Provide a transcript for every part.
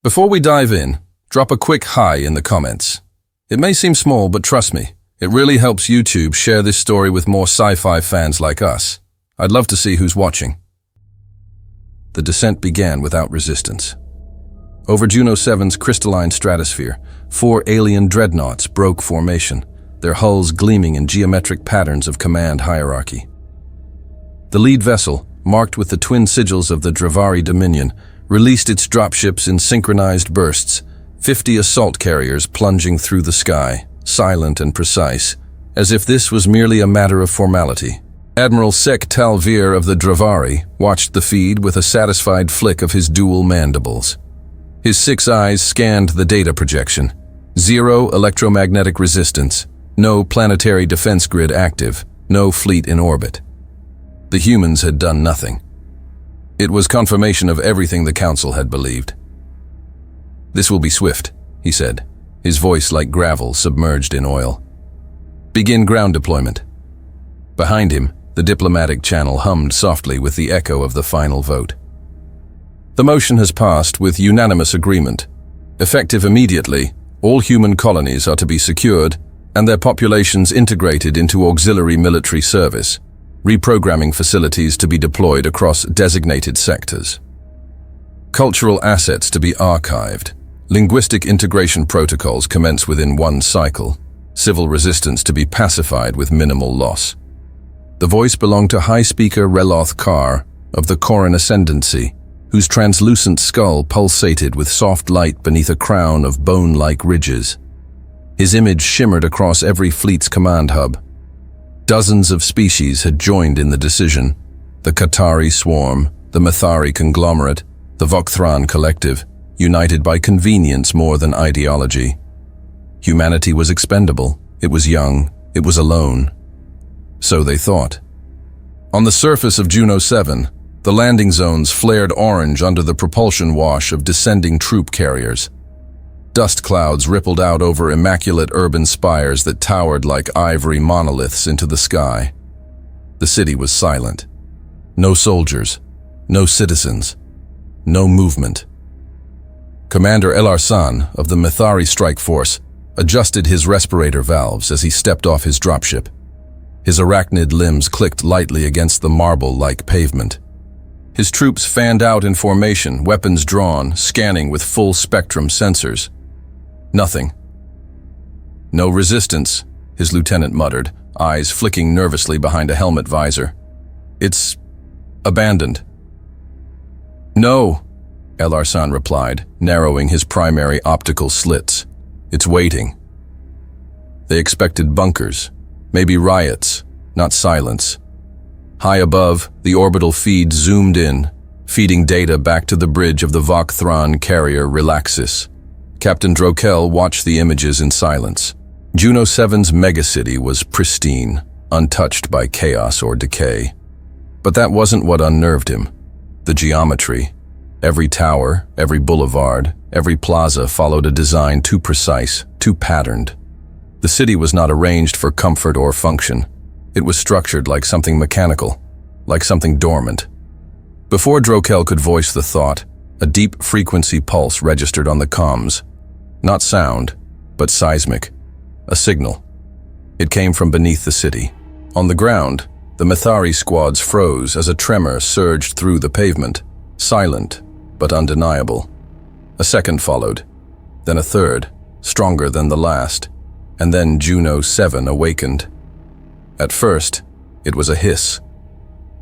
Before we dive in, drop a quick hi in the comments. It may seem small, but trust me, it really helps YouTube share this story with more sci-fi fans like us. I'd love to see who's watching. The descent began without resistance. Over Juno 7's crystalline stratosphere, 4 alien dreadnoughts broke formation, their hulls gleaming in geometric patterns of command hierarchy. The lead vessel, marked with the twin sigils of the Dravari Dominion, released its dropships in synchronized bursts, 50 assault carriers plunging through the sky, silent and precise, as if this was merely a matter of formality. Admiral Sek Talvir of the Dravari watched the feed with a satisfied flick of his dual mandibles. His 6 eyes scanned the data projection. 0 electromagnetic resistance, no planetary defense grid active, no fleet in orbit. The humans had done nothing. It was confirmation of everything the Council had believed. "This will be swift," he said, his voice like gravel submerged in oil. "Begin ground deployment." Behind him, the diplomatic channel hummed softly with the echo of the final vote. "The motion has passed with unanimous agreement. Effective immediately, all human colonies are to be secured and their populations integrated into auxiliary military service, reprogramming facilities to be deployed across designated sectors. Cultural assets to be archived. Linguistic integration protocols commence within 1 cycle. Civil resistance to be pacified with minimal loss." The voice belonged to High Speaker Reloth Carr of the Koran Ascendancy, whose translucent skull pulsated with soft light beneath a crown of bone-like ridges. His image shimmered across every fleet's command hub. Dozens of species had joined in the decision: the Qatari Swarm, the Mathari Conglomerate, the Vokthran Collective, united by convenience more than ideology. Humanity was expendable, it was young, it was alone. So they thought. On the surface of Juno 7, the landing zones flared orange under the propulsion wash of descending troop carriers. Dust clouds rippled out over immaculate urban spires that towered like ivory monoliths into the sky. The city was silent. No soldiers, no citizens, no movement. Commander El Arsan of the Mathari Strike Force adjusted his respirator valves as he stepped off his dropship. His arachnid limbs clicked lightly against the marble-like pavement. His troops fanned out in formation, weapons drawn, scanning with full-spectrum sensors. Nothing. "No resistance," his lieutenant muttered, eyes flicking nervously behind a helmet visor. "It's abandoned." "No," El Arsan replied, narrowing his primary optical slits. "It's waiting." They expected bunkers, maybe riots, not silence. High above, the orbital feed zoomed in, feeding data back to the bridge of the Vokthran carrier Relaxis. Captain Drokel watched the images in silence. Juno 7's megacity was pristine, untouched by chaos or decay. But that wasn't what unnerved him. The geometry. Every tower, every boulevard, every plaza followed a design too precise, too patterned. The city was not arranged for comfort or function. It was structured like something mechanical, like something dormant. Before Drokel could voice the thought, a deep frequency pulse registered on the comms. Not sound, but seismic. A signal. It came from beneath the city. On the ground, the Mathari squads froze as a tremor surged through the pavement, silent but undeniable. A second followed, then a third, stronger than the last, and then Juno 7 awakened. At first, it was a hiss.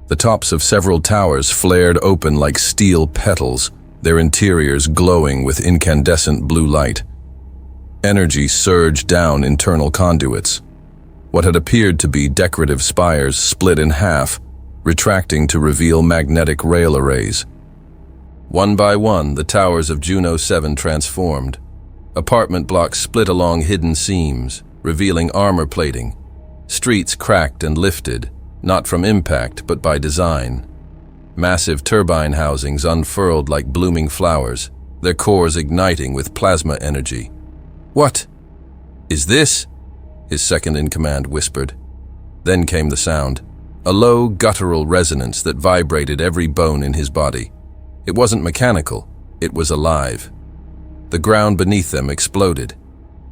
The tops of several towers flared open like steel petals, their interiors glowing with incandescent blue light. Energy surged down internal conduits. What had appeared to be decorative spires split in half, retracting to reveal magnetic rail arrays. One by one, the towers of Juno 7 transformed. Apartment blocks split along hidden seams, revealing armor plating. Streets cracked and lifted, not from impact but by design. Massive turbine housings unfurled like blooming flowers, their cores igniting with plasma energy. "What is this?" his second-in-command whispered. Then came the sound, a low, guttural resonance that vibrated every bone in his body. It wasn't mechanical, it was alive. the ground beneath them exploded.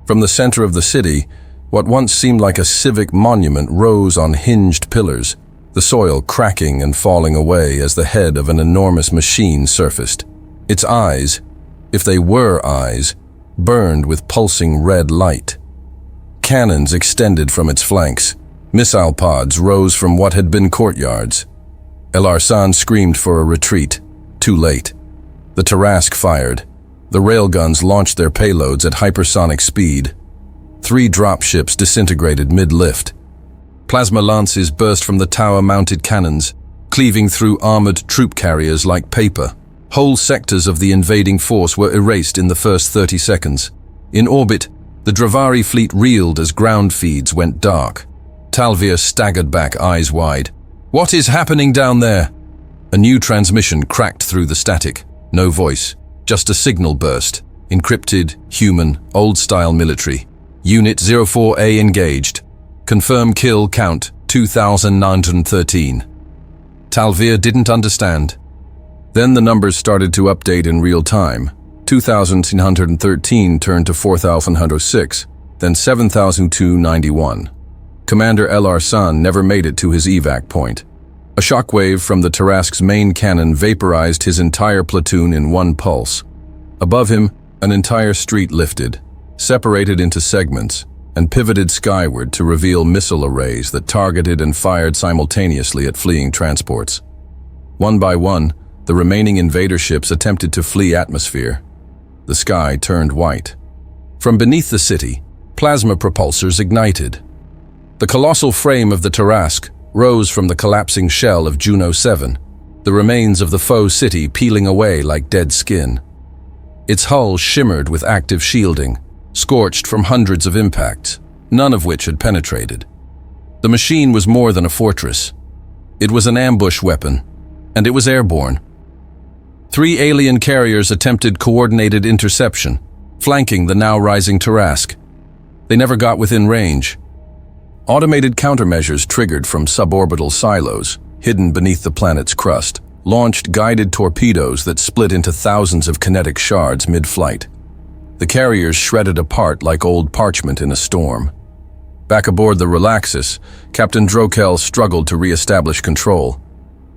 From the center of the city, what once seemed like a civic monument rose on hinged pillars, the soil cracking and falling away as the head of an enormous machine surfaced. Its eyes, if they were eyes, burned with pulsing red light. Cannons extended from its flanks. Missile pods rose from what had been courtyards. El Arsan screamed for a retreat. Too late. The Tarask fired. The railguns launched their payloads at hypersonic speed. 3 dropships disintegrated mid-lift. Plasma lances burst from the tower-mounted cannons, cleaving through armored troop carriers like paper. Whole sectors of the invading force were erased in the first 30 seconds. In orbit, the Dravari fleet reeled as ground feeds went dark. Talvir staggered back, eyes wide. "What is happening down there?" A new transmission cracked through the static. No voice, just a signal burst. Encrypted, human, old-style military. Unit 04A engaged. Confirm kill count 2,913. Talvir didn't understand. Then the numbers started to update in real time. 2,913 turned to 4,106, then 7,291. Commander El Arsan never made it to his evac point. A shockwave from the Tarask's main cannon vaporized his entire platoon in one pulse. Above him, an entire street lifted, separated into segments, and pivoted skyward to reveal missile arrays that targeted and fired simultaneously at fleeing transports. One by one, the remaining invader ships attempted to flee atmosphere. The sky turned white. From beneath the city, plasma propulsors ignited. The colossal frame of the Tarask rose from the collapsing shell of Juno 7, the remains of the foe city peeling away like dead skin. Its hull shimmered with active shielding, scorched from hundreds of impacts, none of which had penetrated. The machine was more than a fortress. It was an ambush weapon, and it was airborne. 3 alien carriers attempted coordinated interception, flanking the now rising Tarask. They never got within range. Automated countermeasures triggered from suborbital silos, hidden beneath the planet's crust, launched guided torpedoes that split into thousands of kinetic shards mid-flight. The carriers shredded apart like old parchment in a storm. Back aboard the Relaxis, Captain Drokel struggled to re-establish control.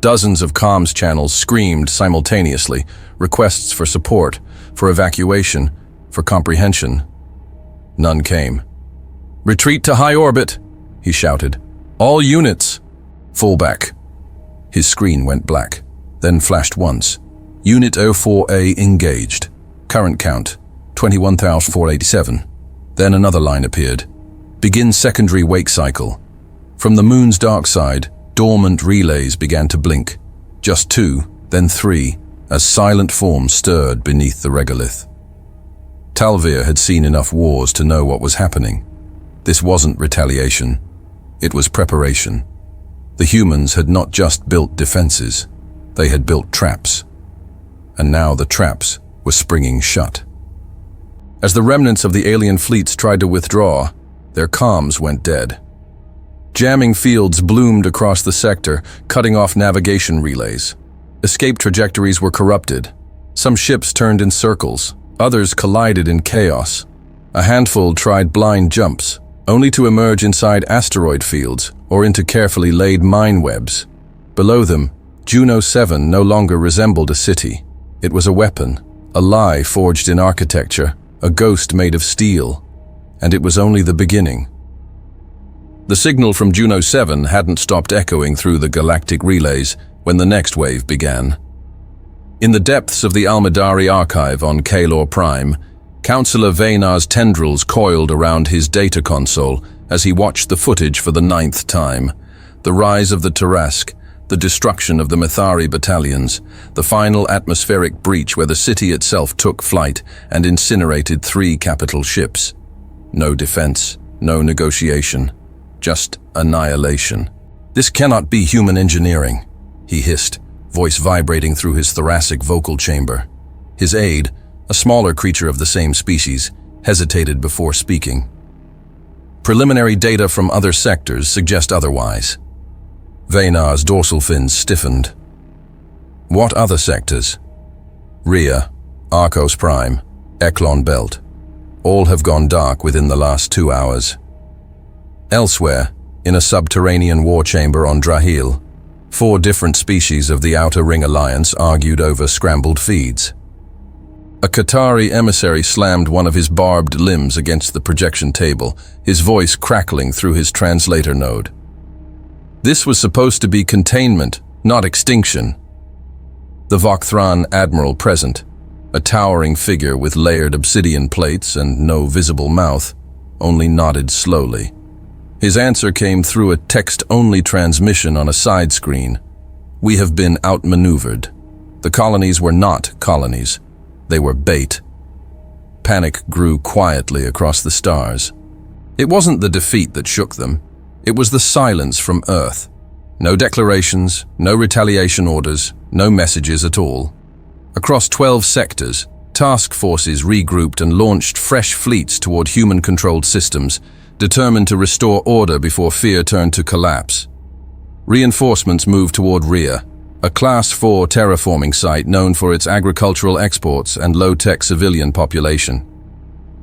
Dozens of comms channels screamed simultaneously, requests for support, for evacuation, for comprehension. None came. "Retreat to high orbit," he shouted. "All units." "Fall back." His screen went black, then flashed once. Unit 04A engaged. Current count, 21,487. Then another line appeared. Begin secondary wake cycle. From the moon's dark side, dormant relays began to blink. Just 2, then 3, as silent forms stirred beneath the regolith. Talvir had seen enough wars to know what was happening. This wasn't retaliation. It was preparation. The humans had not just built defenses. They had built traps. And now the traps were springing shut. As the remnants of the alien fleets tried to withdraw, their comms went dead. Jamming fields bloomed across the sector, cutting off navigation relays. Escape trajectories were corrupted. Some ships turned in circles, others collided in chaos. A handful tried blind jumps, only to emerge inside asteroid fields or into carefully laid mine webs. Below them, Juno 7 no longer resembled a city. It was a weapon, a lie forged in architecture, a ghost made of steel. And it was only the beginning. The signal from Juno 7 hadn't stopped echoing through the galactic relays when the next wave began. In the depths of the Almadari archive on Kalor Prime, Councillor Vaynar's tendrils coiled around his data console as he watched the footage for the 9th time. The rise of the Tarask, the destruction of the Mithari battalions, the final atmospheric breach where the city itself took flight and incinerated 3 capital ships. No defense, no negotiation. Just annihilation. "This cannot be human engineering," he hissed, voice vibrating through his thoracic vocal chamber. His aide, a smaller creature of the same species, hesitated before speaking. "Preliminary data from other sectors suggest otherwise." Vaynar's dorsal fins stiffened. "What other sectors?" "Rhea, Arcos Prime, Eklon Belt. All have gone dark within the last 2 hours. Elsewhere, in a subterranean war chamber on Drahil, 4 different species of the Outer Ring Alliance argued over scrambled feeds. A Qatari emissary slammed one of his barbed limbs against the projection table, his voice crackling through his translator node. This was supposed to be containment, not extinction. The Vokthran admiral present, a towering figure with layered obsidian plates and no visible mouth, only nodded slowly. His answer came through a text-only transmission on a side screen. We have been outmaneuvered. The colonies were not colonies. They were bait. Panic grew quietly across the stars. It wasn't the defeat that shook them. It was the silence from Earth. No declarations, no retaliation orders, no messages at all. Across 12 sectors, task forces regrouped and launched fresh fleets toward human-controlled systems, determined to restore order before fear turned to collapse. Reinforcements moved toward Rhea, a Class 4 terraforming site known for its agricultural exports and low-tech civilian population.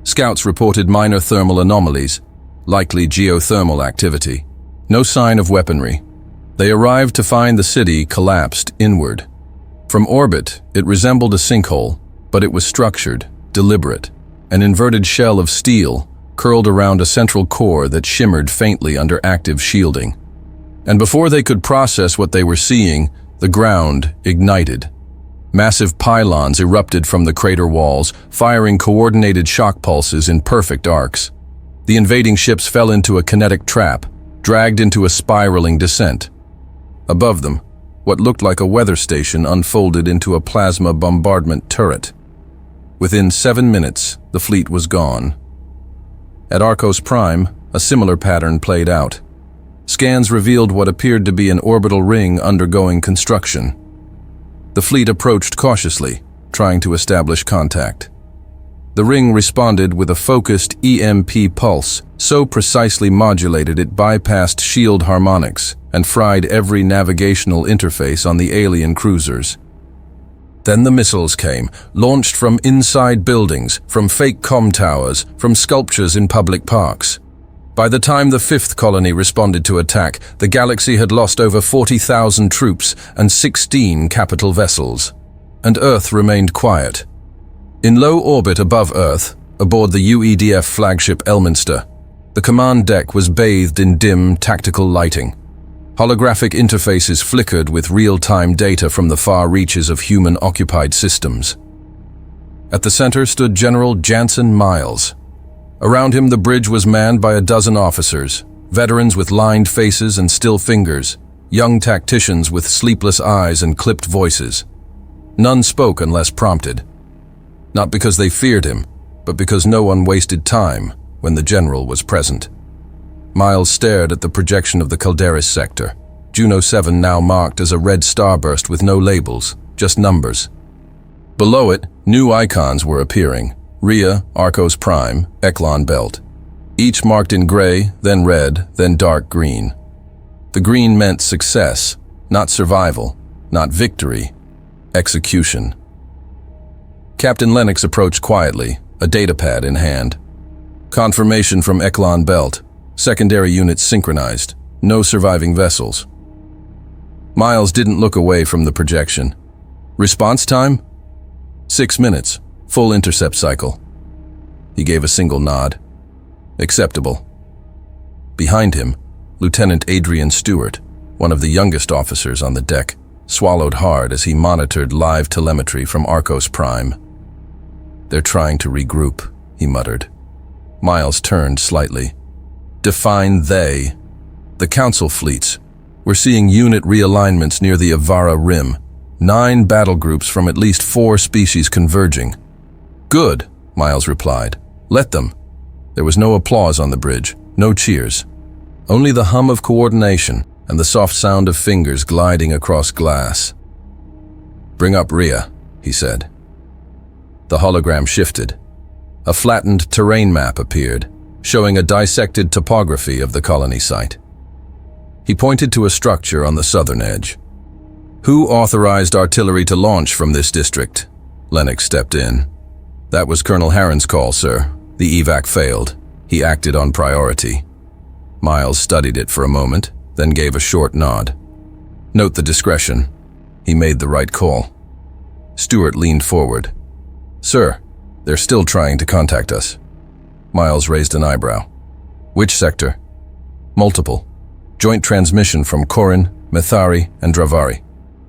Scouts reported minor thermal anomalies, likely geothermal activity. No sign of weaponry. They arrived to find the city collapsed inward. From orbit, it resembled a sinkhole, but it was structured, deliberate. An inverted shell of steel curled around a central core that shimmered faintly under active shielding. And before they could process what they were seeing, the ground ignited. Massive pylons erupted from the crater walls, firing coordinated shock pulses in perfect arcs. The invading ships fell into a kinetic trap, dragged into a spiraling descent. Above them, what looked like a weather station unfolded into a plasma bombardment turret. Within 7 minutes, the fleet was gone. At Arcos Prime, a similar pattern played out. Scans revealed what appeared to be an orbital ring undergoing construction. The fleet approached cautiously, trying to establish contact. The ring responded with a focused EMP pulse, so precisely modulated it bypassed shield harmonics and fried every navigational interface on the alien cruisers. Then the missiles came, launched from inside buildings, from fake comm towers, from sculptures in public parks. By the time the 5th colony responded to attack, the galaxy had lost over 40,000 troops and 16 capital vessels. And Earth remained quiet. In low orbit above Earth, aboard the UEDF flagship Elminster, the command deck was bathed in dim, tactical lighting. Holographic interfaces flickered with real-time data from the far reaches of human-occupied systems. At the center stood General Jansen Miles. Around him, the bridge was manned by a dozen officers, veterans with lined faces and still fingers, young tacticians with sleepless eyes and clipped voices. None spoke unless prompted. Not because they feared him, but because no one wasted time when the general was present. Miles stared at the projection of the Calderis sector, Juno 7 now marked as a red starburst with no labels, just numbers. Below it, new icons were appearing: Rhea, Arcos Prime, Eklon Belt. Each marked in gray, then red, then dark green. The green meant success, not survival, not victory, execution. Captain Lennox approached quietly, a datapad in hand. Confirmation from Eklon Belt. Secondary units synchronized. No surviving vessels. Miles didn't look away from the projection. Response time? 6 minutes. Full intercept cycle. He gave a single nod. Acceptable. Behind him, Lieutenant Adrian Stewart, one of the youngest officers on the deck, swallowed hard as he monitored live telemetry from Arcos Prime. "They're trying to regroup," he muttered. Miles turned slightly. "Define they." "The Council fleets. We're seeing unit realignments near the Avara Rim. 9 battle groups from at least 4 species converging." "Good," Miles replied. "Let them." There was no applause on the bridge, no cheers. Only the hum of coordination and the soft sound of fingers gliding across glass. "Bring up Rhea," he said. The hologram shifted. A flattened terrain map appeared, showing a dissected topography of the colony site. He pointed to a structure on the southern edge. "Who authorized artillery to launch from this district?" Lennox stepped in. That was Colonel Harron's call, sir. The evac failed. He acted on priority. Miles studied it for a moment, then gave a short nod. Note the discretion. He made the right call. Stewart leaned forward. Sir, they're still trying to contact us. Miles raised an eyebrow. Which sector? Multiple. Joint transmission from Corin, Methari, and Dravari.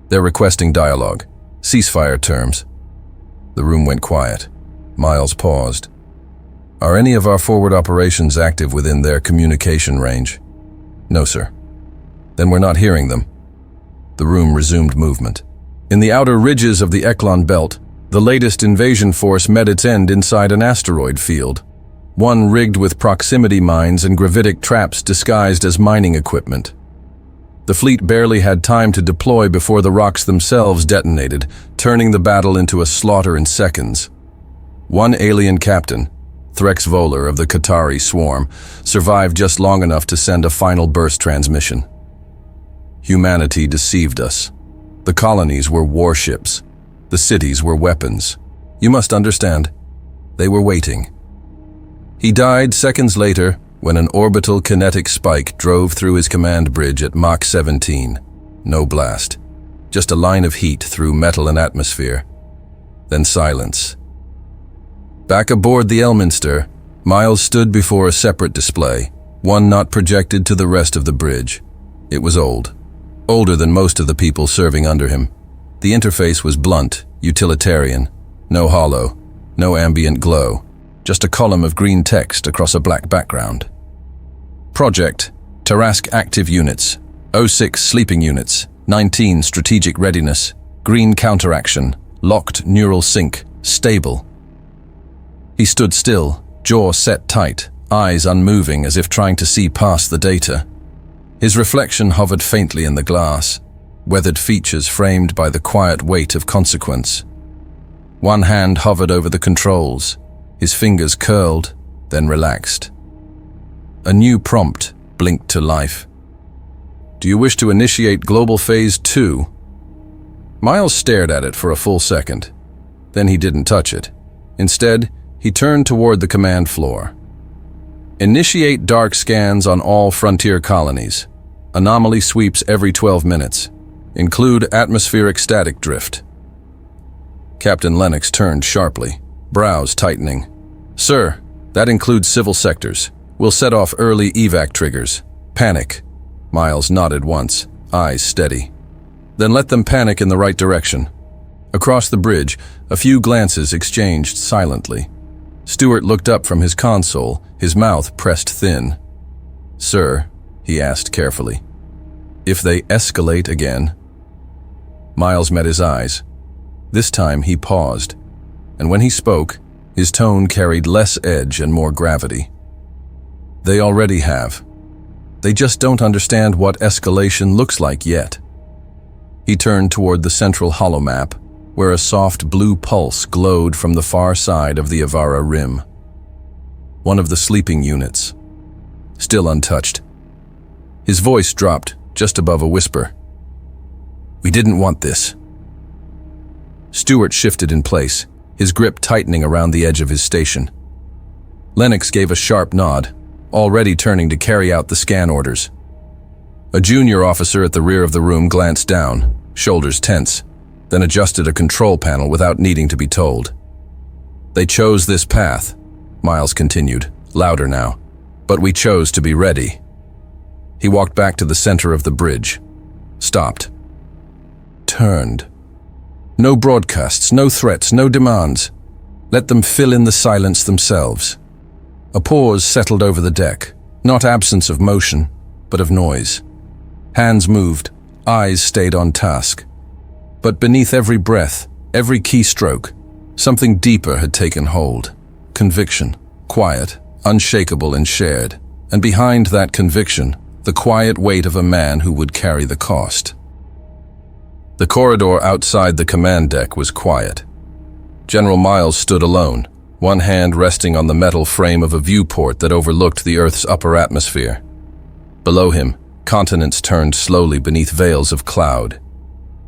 They're requesting dialogue. Ceasefire terms. The room went quiet. Miles paused. Are any of our forward operations active within their communication range? No, sir. Then we're not hearing them. The room resumed movement. In the outer ridges of the Eklon belt, the latest invasion force met its end inside an asteroid field, one rigged with proximity mines and gravitic traps disguised as mining equipment. The fleet barely had time to deploy before the rocks themselves detonated, turning the battle into a slaughter in seconds. One alien captain, Threx Voller of the Qatari swarm, survived just long enough to send a final burst transmission. Humanity deceived us. The colonies were warships. The cities were weapons. You must understand, they were waiting. He died seconds later when an orbital kinetic spike drove through his command bridge at Mach 17. No blast. Just a line of heat through metal and atmosphere. Then silence. Back aboard the Elminster, Miles stood before a separate display, one not projected to the rest of the bridge. It was old. Older than most of the people serving under him. The interface was blunt, utilitarian. No hollow, no ambient glow. Just a column of green text across a black background. Project, Tarask Active Units, 06 Sleeping Units, 19 Strategic Readiness, Green Counteraction, Locked Neural Sync, Stable. He stood still, jaw set tight, eyes unmoving as if trying to see past the data. His reflection hovered faintly in the glass, weathered features framed by the quiet weight of consequence. One hand hovered over the controls, his fingers curled, then relaxed. A new prompt blinked to life. Do you wish to initiate Global Phase 2? Miles stared at it for a full second. Then he didn't touch it. Instead, he turned toward the command floor. Initiate dark scans on all frontier colonies. Anomaly sweeps every 12 minutes. Include atmospheric static drift. Captain Lennox turned sharply, brows tightening. Sir, that includes civil sectors. We'll set off early evac triggers. Panic. Miles nodded once, eyes steady. Then let them panic in the right direction. Across the bridge, a few glances exchanged silently. Stewart looked up from his console, his mouth pressed thin. Sir, he asked carefully, if they escalate again? Miles met his eyes. This time he paused, and when he spoke, his tone carried less edge and more gravity. They already have. They just don't understand what escalation looks like yet. He turned toward the central holomap, where a soft blue pulse glowed from the far side of the Avara rim. One of the sleeping units. Still untouched. His voice dropped just above a whisper. We didn't want this. Stewart shifted in place, his grip tightening around the edge of his station. Lennox gave a sharp nod, already turning to carry out the scan orders. A junior officer at the rear of the room glanced down, shoulders tense, then adjusted a control panel without needing to be told. They chose this path, Miles continued, louder now, but we chose to be ready. He walked back to the center of the bridge, stopped, turned. No broadcasts, no threats, no demands. Let them fill in the silence themselves. A pause settled over the deck, not absence of motion, but of noise. Hands moved, eyes stayed on task. But beneath every breath, every keystroke, something deeper had taken hold. Conviction, quiet, unshakable and shared. And behind that conviction, the quiet weight of a man who would carry the cost. The corridor outside the command deck was quiet. General Miles stood alone, one hand resting on the metal frame of a viewport that overlooked the Earth's upper atmosphere. Below him, continents turned slowly beneath veils of cloud.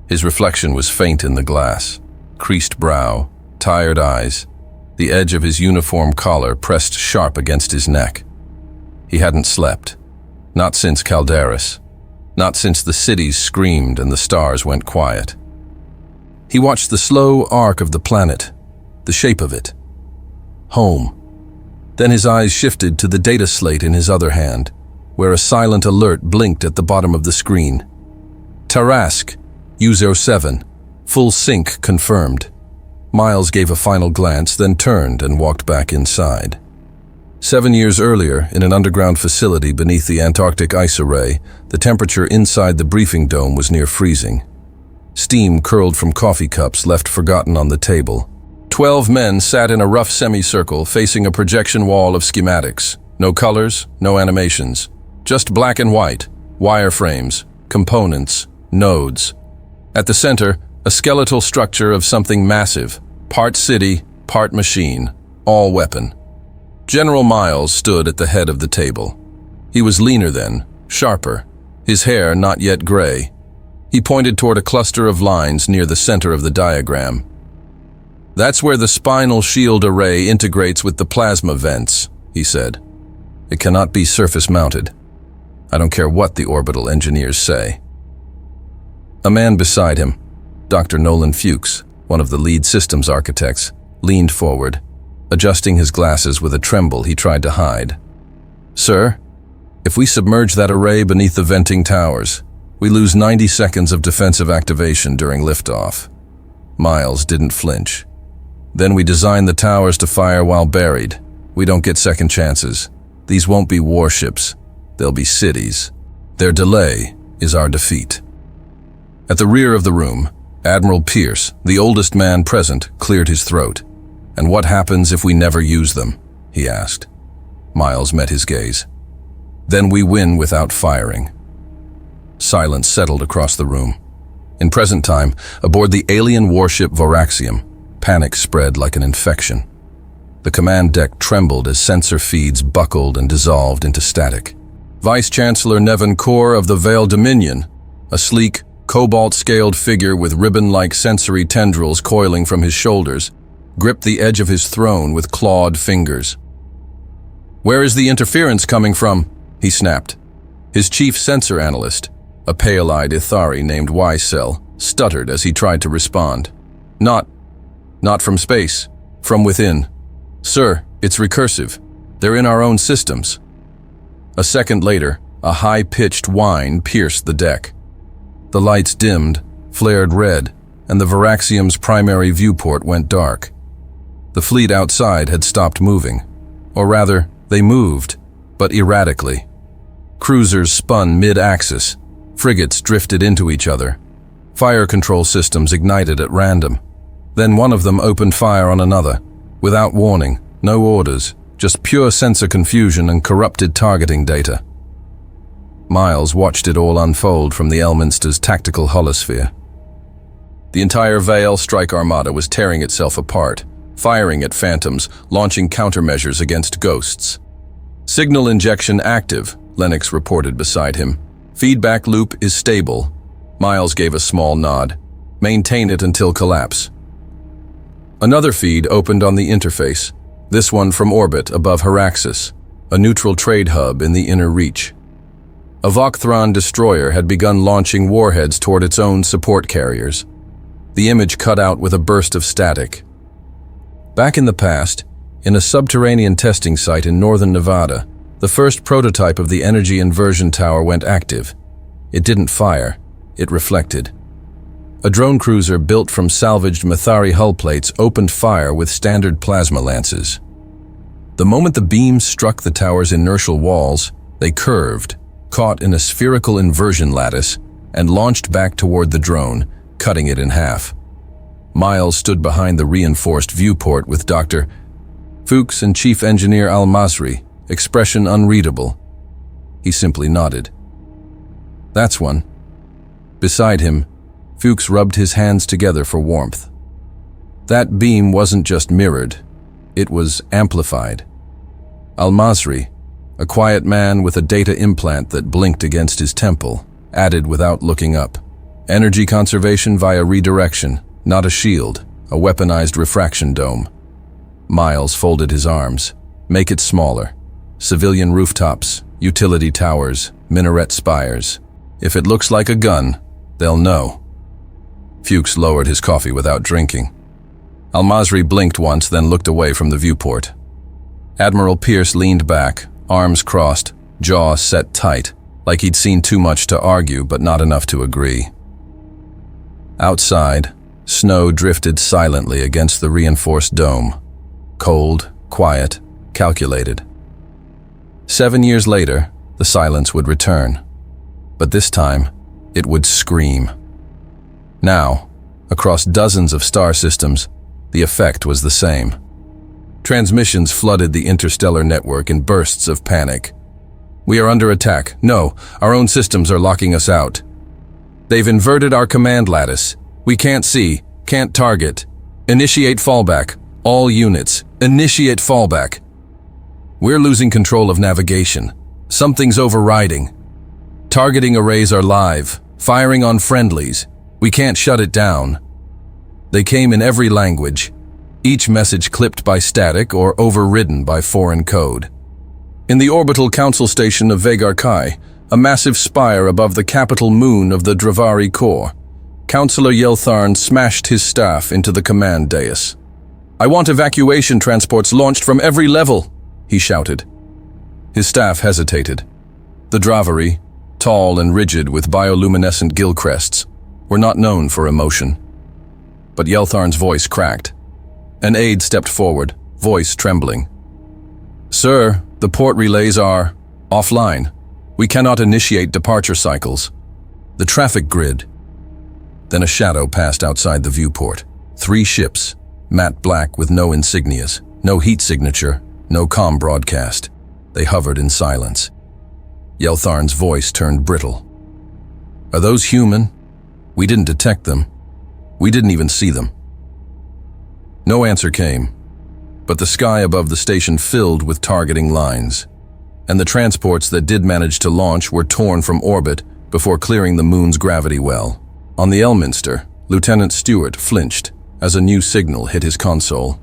His reflection was faint in the glass, creased brow, tired eyes, the edge of his uniform collar pressed sharp against his neck. He hadn't slept. Not since Calderas. Not since the cities screamed and the stars went quiet. He watched the slow arc of the planet, the shape of it. Home. Then his eyes shifted to the data slate in his other hand, where a silent alert blinked at the bottom of the screen. Tarask, U07, full sync confirmed. Miles gave a final glance, then turned and walked back inside. 7 years earlier, in an underground facility beneath the Antarctic ice array, the temperature inside the briefing dome was near freezing. Steam curled from coffee cups left forgotten on the table. 12 men sat in a rough semicircle facing a projection wall of schematics. No colors, no animations. Just black and white, wireframes, components, nodes. At the center, a skeletal structure of something massive, part city, part machine, all weapon. General Miles stood at the head of the table. He was leaner then, sharper, his hair not yet gray. He pointed toward a cluster of lines near the center of the diagram. "That's where the spinal shield array integrates with the plasma vents," he said. "It cannot be surface-mounted. I don't care what the orbital engineers say." A man beside him, Dr. Nolan Fuchs, one of the lead systems architects, leaned forward, adjusting his glasses with a tremble he tried to hide. "Sir, if we submerge that array beneath the venting towers, we lose 90 seconds of defensive activation during liftoff." Miles didn't flinch. "Then we design the towers to fire while buried. We don't get second chances. These won't be warships. They'll be cities. Their delay is our defeat." At the rear of the room, Admiral Pierce, the oldest man present, cleared his throat. "And what happens if we never use them?" he asked. Miles met his gaze. "Then we win without firing." Silence settled across the room. In present time, aboard the alien warship Voraxium, panic spread like an infection. The command deck trembled as sensor feeds buckled and dissolved into static. Vice Chancellor Nevin Kor of the Vale Dominion, a sleek, cobalt-scaled figure with ribbon-like sensory tendrils coiling from his shoulders, gripped the edge of his throne with clawed fingers. "Where is the interference coming from?" he snapped. His chief sensor analyst, a pale-eyed Ithari named Y-Cell, stuttered as he tried to respond. Not from space, from within. Sir, it's recursive. They're in our own systems." A second later, a high-pitched whine pierced the deck. The lights dimmed, flared red, and the Voraxium's primary viewport went dark. The fleet outside had stopped moving. Or rather, they moved, but erratically. Cruisers spun mid-axis. Frigates drifted into each other. Fire control systems ignited at random. Then one of them opened fire on another, without warning, no orders, just pure sensor confusion and corrupted targeting data. Miles watched it all unfold from the Elminster's tactical holosphere. The entire Vale strike armada was tearing itself apart, firing at phantoms, launching countermeasures against ghosts. "Signal injection active," Lennox reported beside him. "Feedback loop is stable." Miles gave a small nod. "Maintain it until collapse." Another feed opened on the interface, this one from orbit above Heraxis, a neutral trade hub in the inner reach. A Vokthron destroyer had begun launching warheads toward its own support carriers. The image cut out with a burst of static. Back in the past, in a subterranean testing site in northern Nevada, the first prototype of the energy inversion tower went active. It didn't fire, it reflected. A drone cruiser built from salvaged Mathari hull plates opened fire with standard plasma lances. The moment the beams struck the tower's inertial walls, they curved, caught in a spherical inversion lattice, and launched back toward the drone, cutting it in half. Miles stood behind the reinforced viewport with Dr. Fuchs and Chief Engineer Al-Masri, expression unreadable. He simply nodded. "That's one." Beside him, Fuchs rubbed his hands together for warmth. That beam wasn't just mirrored, it was amplified. Al-Masri, a quiet man with a data implant that blinked against his temple, added without looking up. "Energy conservation via redirection, not a shield, a weaponized refraction dome." Miles folded his arms. Make it smaller. Civilian rooftops, utility towers, minaret spires. If it looks like a gun, they'll know. Fuchs lowered his coffee without drinking. Al-Masri blinked once, then looked away from the viewport. Admiral Pierce leaned back, arms crossed, jaw set tight, like he'd seen too much to argue but not enough to agree. Outside, snow drifted silently against the reinforced dome. Cold, quiet, calculated. 7 years later, the silence would return. But this time, it would scream. Now, across dozens of star systems, the effect was the same. Transmissions flooded the interstellar network in bursts of panic. We are under attack. No, our own systems are locking us out. They've inverted our command lattice. We can't see, can't target. Initiate fallback. All units, initiate fallback. We're losing control of navigation. Something's overriding. Targeting arrays are live, firing on friendlies. We can't shut it down. They came in every language, each message clipped by static or overridden by foreign code. In the orbital council station of Vagar Kai, a massive spire above the capital moon of the Dravari core, Councillor Yeltharn smashed his staff into the command dais. "I want evacuation transports launched from every level," he shouted. His staff hesitated. The Dravari, tall and rigid with bioluminescent gill crests, were not known for emotion. But Yeltharn's voice cracked. An aide stepped forward, voice trembling. "Sir, the port relays are offline. We cannot initiate departure cycles. The traffic grid." Then a shadow passed outside the viewport. 3 ships, matte black with no insignias, no heat signature, no comm broadcast. They hovered in silence. Yeltharn's voice turned brittle. "Are those human? We didn't detect them. We didn't even see them." No answer came, but the sky above the station filled with targeting lines, and the transports that did manage to launch were torn from orbit before clearing the moon's gravity well. On the Elminster, Lieutenant Stewart flinched as a new signal hit his console.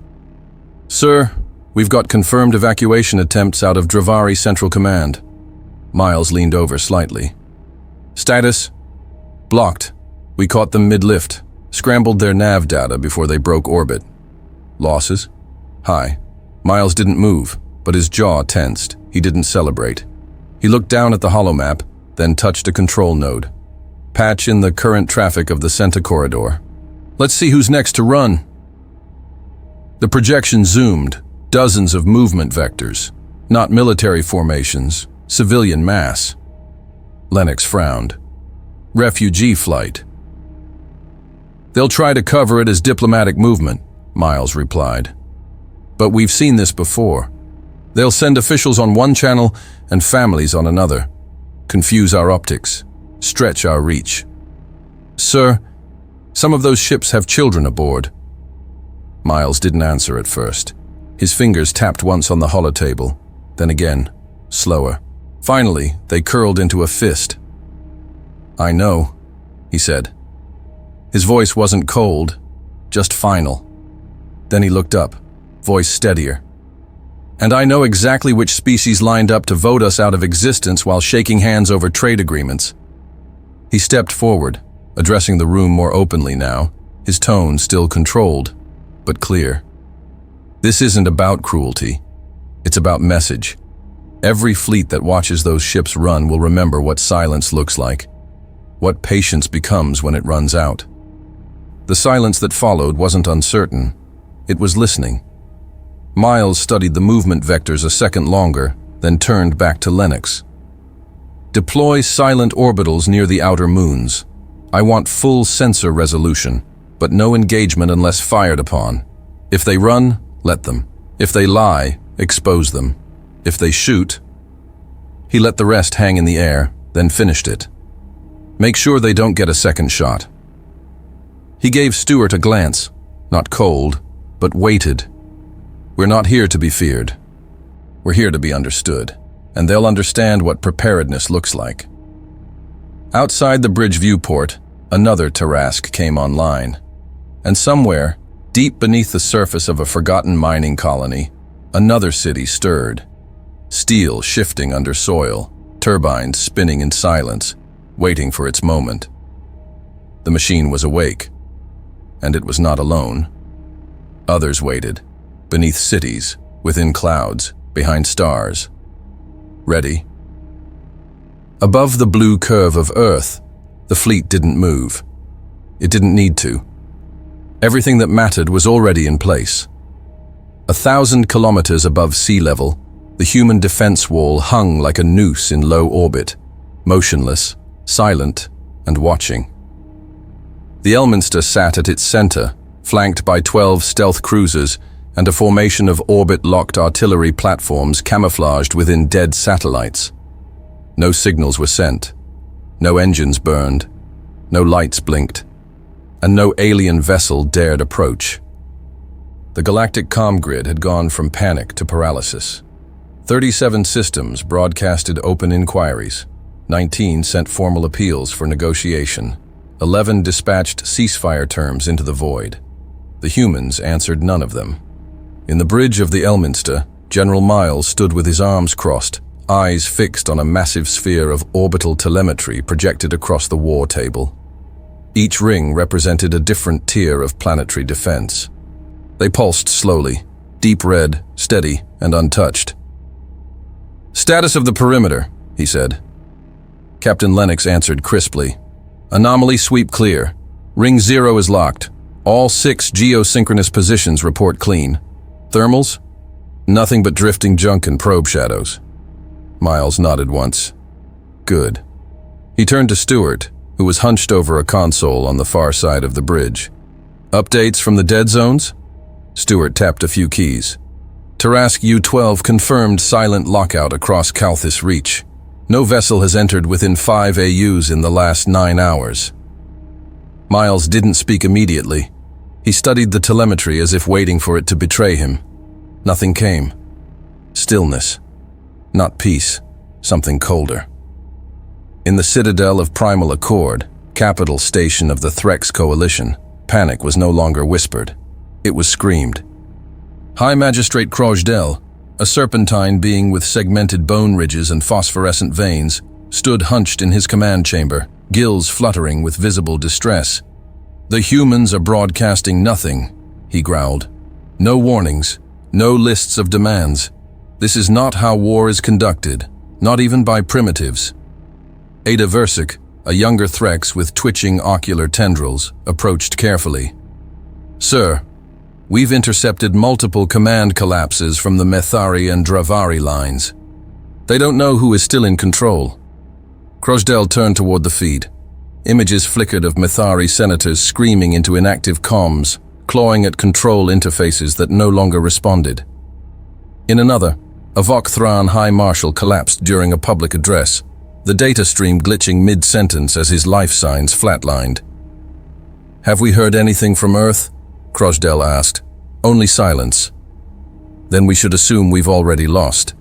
"Sir, we've got confirmed evacuation attempts out of Dravari Central Command." Miles leaned over slightly. "Status? Blocked. We caught them mid-lift, scrambled their nav data before they broke orbit. Losses? High." Miles didn't move, but his jaw tensed. He didn't celebrate. He looked down at the holomap, then touched a control node. "Patch in the current traffic of the Centa corridor. Let's see who's next to run." The projection zoomed, dozens of movement vectors, not military formations, civilian mass. Lennox frowned. "Refugee flight." "They'll try to cover it as diplomatic movement," Miles replied. "But we've seen this before. They'll send officials on one channel and families on another. Confuse our optics, stretch our reach." "Sir, some of those ships have children aboard." Miles didn't answer at first. His fingers tapped once on the holotable, then again, slower. Finally, they curled into a fist. "I know," he said. His voice wasn't cold, just final. Then he looked up, voice steadier. "And I know exactly which species lined up to vote us out of existence while shaking hands over trade agreements." He stepped forward, addressing the room more openly now, his tone still controlled, but clear. "This isn't about cruelty. It's about message. Every fleet that watches those ships run will remember what silence looks like, what patience becomes when it runs out." The silence that followed wasn't uncertain. It was listening. Miles studied the movement vectors a second longer, then turned back to Lennox. "Deploy silent orbitals near the outer moons. I want full sensor resolution, but no engagement unless fired upon. If they run, let them. If they lie, expose them. If they shoot..." He let the rest hang in the air, then finished it. "Make sure they don't get a second shot." He gave Stewart a glance, not cold, but weighted. "We're not here to be feared. We're here to be understood, and they'll understand what preparedness looks like." Outside the bridge viewport, another Tarask came online. And somewhere, Deep beneath the surface of a forgotten mining colony, another city stirred. Steel shifting under soil, turbines spinning in silence, waiting for its moment. The machine was awake, and it was not alone. Others waited, beneath cities, within clouds, behind stars. Ready? Above the blue curve of Earth, the fleet didn't move. It didn't need to. Everything that mattered was already in place. 1,000 kilometers above sea level, the human defense wall hung like a noose in low orbit, motionless, silent, and watching. The Elminster sat at its center, flanked by 12 stealth cruisers and a formation of orbit-locked artillery platforms camouflaged within dead satellites. No signals were sent, no engines burned, no lights blinked, and no alien vessel dared approach. The galactic comm grid had gone from panic to paralysis. 37 systems broadcasted open inquiries, 19 sent formal appeals for negotiation, 11 dispatched ceasefire terms into the void. The humans answered none of them. In the bridge of the Elminster, General Miles stood with his arms crossed, eyes fixed on a massive sphere of orbital telemetry projected across the war table. Each ring represented a different tier of planetary defense. They pulsed slowly, deep red, steady, and untouched. "Status of the perimeter," he said. Captain Lennox answered crisply. "Anomaly sweep clear. Ring 0 is locked. All 6 geosynchronous positions report clean. Thermals? Nothing but drifting junk and probe shadows." Miles nodded once. "Good." He turned to Stewart, who was hunched over a console on the far side of the bridge. "Updates from the dead zones?" Stewart tapped a few keys. Tarask U-12 confirmed silent lockout across Calthis Reach. No vessel has entered within 5 AUs in the last 9 hours. Miles didn't speak immediately. He studied the telemetry as if waiting for it to betray him. Nothing came. Stillness. Not peace. Something colder. In the citadel of Primal Accord, capital station of the Threx Coalition, panic was no longer whispered. It was screamed. High Magistrate Crojdel, a serpentine being with segmented bone ridges and phosphorescent veins, stood hunched in his command chamber, gills fluttering with visible distress. "The humans are broadcasting nothing," he growled. "No warnings, no lists of demands. This is not how war is conducted, not even by primitives." Ada Versik, a younger Threx with twitching ocular tendrils, approached carefully. "Sir, we've intercepted multiple command collapses from the Methari and Dravari lines. They don't know who is still in control." Crojdel turned toward the feed. Images flickered of Methari senators screaming into inactive comms, clawing at control interfaces that no longer responded. In another, a Vok-Thran High Marshal collapsed during a public address, the data stream glitching mid-sentence as his life signs flatlined. "Have we heard anything from Earth?" Crojdel asked. "Only silence." "Then we should assume we've already lost."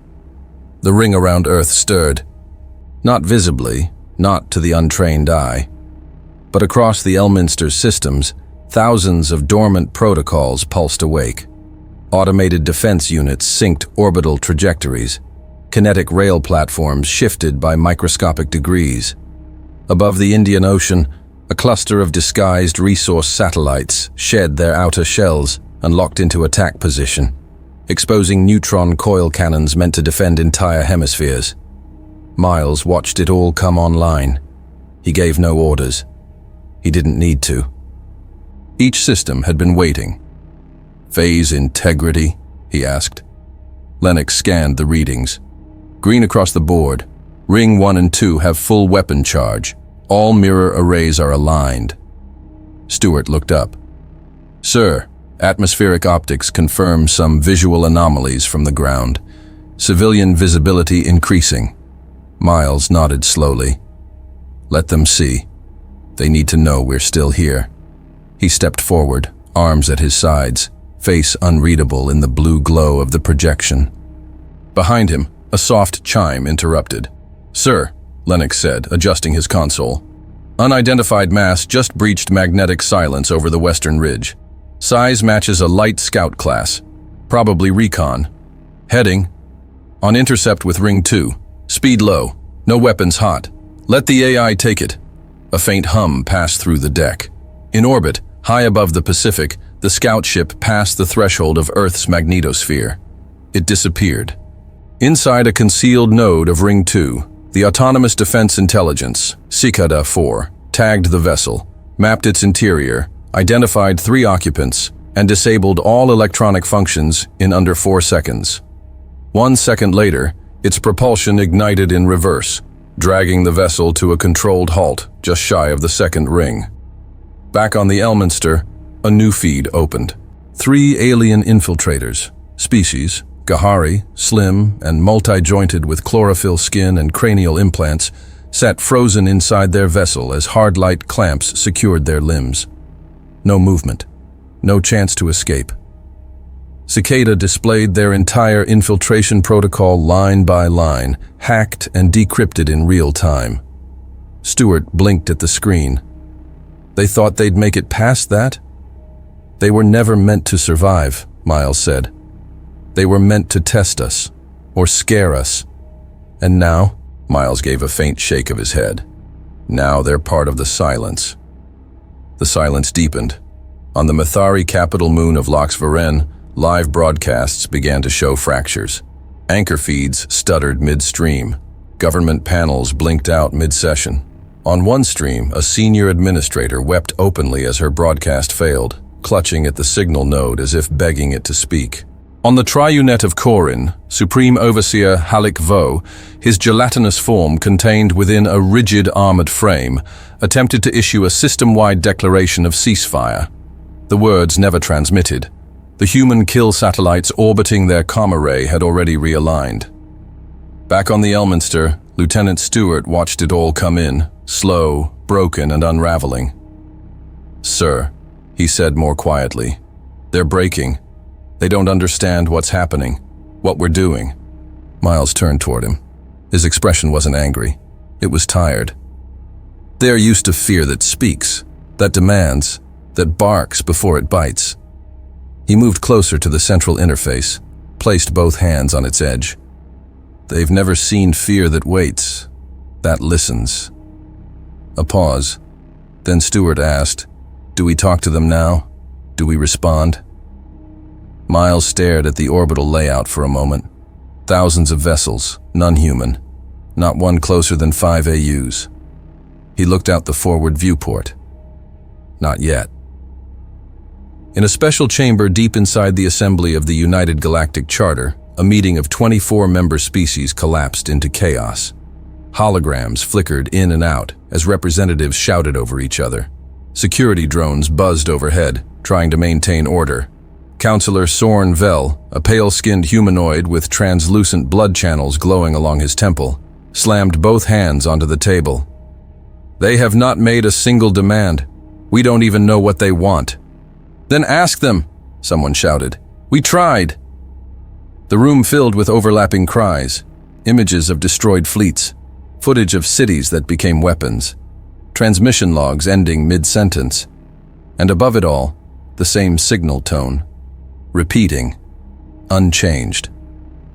The ring around Earth stirred. Not visibly, not to the untrained eye. But across the Elminster's systems, thousands of dormant protocols pulsed awake. Automated defense units synced orbital trajectories. Kinetic rail platforms shifted by microscopic degrees. Above the Indian Ocean, a cluster of disguised resource satellites shed their outer shells and locked into attack position, exposing neutron coil cannons meant to defend entire hemispheres. Miles watched it all come online. He gave no orders. He didn't need to. Each system had been waiting. "Phase integrity?" he asked. Lennox scanned the readings. Green across the board. Ring 1 and 2 have full weapon charge. All mirror arrays are aligned. Stewart looked up. "Sir, atmospheric optics confirm some visual anomalies from the ground. Civilian visibility increasing." Miles nodded slowly. "Let them see. They need to know we're still here." He stepped forward, arms at his sides, face unreadable in the blue glow of the projection. Behind him, a soft chime interrupted. "Sir," Lennox said, adjusting his console. "Unidentified mass just breached magnetic silence over the western ridge. Size matches a light scout class, probably recon. Heading: on intercept with Ring 2. Speed low, no weapons hot. Let the AI take it. A faint hum passed through the deck. In orbit, high above the Pacific, the scout ship passed the threshold of Earth's magnetosphere. It disappeared. Inside a concealed node of Ring 2, the Autonomous Defense Intelligence, Cicada 4, tagged the vessel, mapped its interior, identified 3 occupants, and disabled all electronic functions in under 4 seconds. 1 second later, its propulsion ignited in reverse, dragging the vessel to a controlled halt just shy of the second ring. Back on the Elminster, a new feed opened. 3 alien infiltrators, species, Gahari, slim and multi-jointed with chlorophyll skin and cranial implants, sat frozen inside their vessel as hard light clamps secured their limbs. No movement, no chance to escape. Cicada displayed their entire infiltration protocol line by line, hacked and decrypted in real time. Stewart blinked at the screen. They thought they'd make it past that? They were never meant to survive, Miles said. They were meant to test us, or scare us. And now, Miles gave a faint shake of his head. Now they're part of the silence. The silence deepened. On the Mathari capital moon of Lox Varen, live broadcasts began to show fractures. Anchor feeds stuttered midstream. Government panels blinked out mid-session. On one stream, a senior administrator wept openly as her broadcast failed, clutching at the signal node as if begging it to speak. On the triunet of Corin, Supreme Overseer Halik Vo, his gelatinous form contained within a rigid armored frame, attempted to issue a system-wide declaration of ceasefire. The words never transmitted. The human kill satellites orbiting their comm array had already realigned. Back on the Elminster, Lieutenant Stewart watched it all come in, slow, broken, and unraveling. "Sir," he said more quietly, "they're breaking. They don't understand what's happening, what we're doing." Miles turned toward him. His expression wasn't angry. It was tired. They're used to fear that speaks, that demands, that barks before it bites. He moved closer to the central interface, placed both hands on its edge. They've never seen fear that waits, that listens. A pause. Then Stewart asked, "Do we talk to them now? Do we respond?" Miles stared at the orbital layout for a moment. Thousands of vessels, none human. Not one closer than 5 AUs. He looked out the forward viewport. Not yet. In a special chamber deep inside the assembly of the United Galactic Charter, a meeting of 24 member species collapsed into chaos. Holograms flickered in and out as representatives shouted over each other. Security drones buzzed overhead, trying to maintain order. Counselor Sorn Vel, a pale-skinned humanoid with translucent blood channels glowing along his temple, slammed both hands onto the table. "They have not made a single demand. We don't even know what they want." "Then ask them," someone shouted. "We tried." The room filled with overlapping cries, images of destroyed fleets, footage of cities that became weapons, transmission logs ending mid-sentence, and above it all, the same signal tone, repeating, unchanged,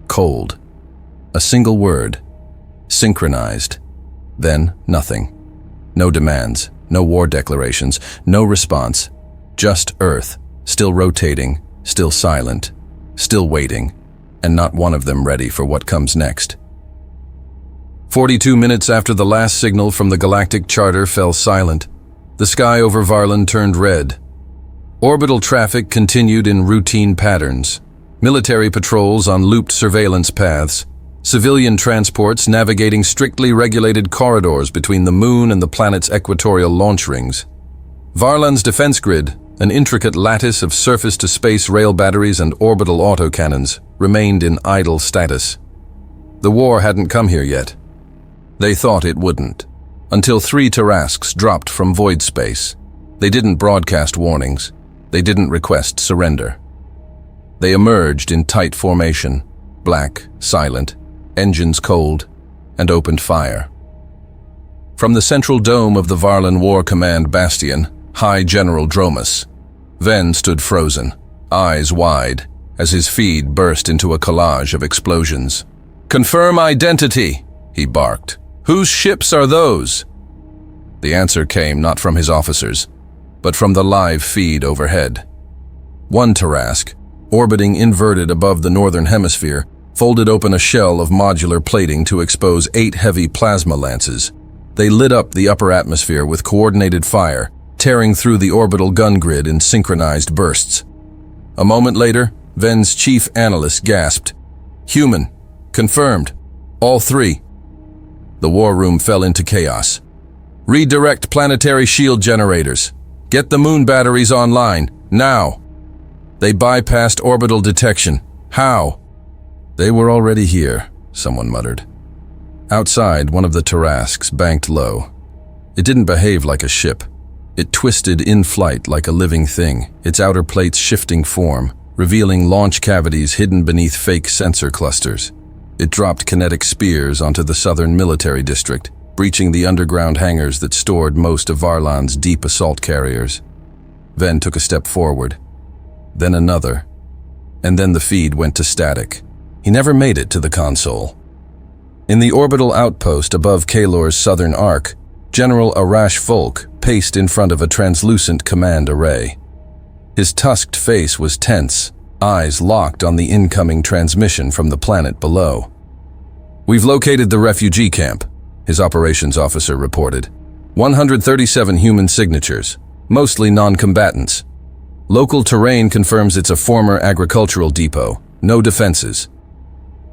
cold, a single word, synchronized, then nothing. No demands, no war declarations, no response, just Earth, still rotating, still silent, still waiting, and not one of them ready for what comes next. 42 minutes after the last signal from the Galactic Charter fell silent, the sky over Varlin turned red. Orbital traffic continued in routine patterns. Military patrols on looped surveillance paths, civilian transports navigating strictly regulated corridors between the Moon and the planet's equatorial launch rings. Varlan's defense grid, an intricate lattice of surface-to-space rail batteries and orbital autocannons, remained in idle status. The war hadn't come here yet. They thought it wouldn't, until 3 Tarasques dropped from void space. They didn't broadcast warnings. They didn't request surrender. They emerged in tight formation, black, silent, engines cold, and opened fire. From the central dome of the Varlan War Command Bastion, High General Dromus, Ven stood frozen, eyes wide, as his feed burst into a collage of explosions. "Confirm identity," he barked. "Whose ships are those?" The answer came not from his officers, but from the live feed overhead. One Tarask, orbiting inverted above the northern hemisphere, folded open a shell of modular plating to expose 8 heavy plasma lances. They lit up the upper atmosphere with coordinated fire, tearing through the orbital gun grid in synchronized bursts. A moment later, Ven's chief analyst gasped, "Human. Confirmed. All 3. The war room fell into chaos. "Redirect planetary shield generators. Get the moon batteries online, now." They bypassed orbital detection. How? "They were already here," someone muttered. Outside, one of the Tarasks banked low. It didn't behave like a ship. It twisted in flight like a living thing, its outer plates shifting form, revealing launch cavities hidden beneath fake sensor clusters. It dropped kinetic spears onto the southern military district, breaching the underground hangars that stored most of Varlan's deep assault carriers. Ven took a step forward, then another, and then the feed went to static. He never made it to the console. In the orbital outpost above Kalor's southern arc, General Arash Volk paced in front of a translucent command array. His tusked face was tense, eyes locked on the incoming transmission from the planet below. "We've located the refugee camp," his operations officer reported. 137 human signatures, mostly non-combatants. Local terrain confirms it's a former agricultural depot, no defenses.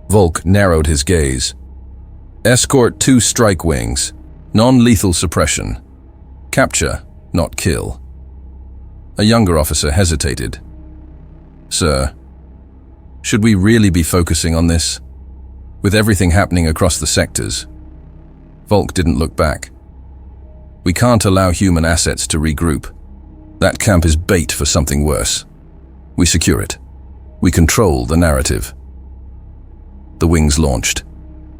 Volk narrowed his gaze. "Escort 2 strike wings, non-lethal suppression. Capture, not kill." A younger officer hesitated. "Sir, should we really be focusing on this? With everything happening across the sectors?" Volk didn't look back. "We can't allow human assets to regroup. That camp is bait for something worse. We secure it. We control the narrative." The wings launched.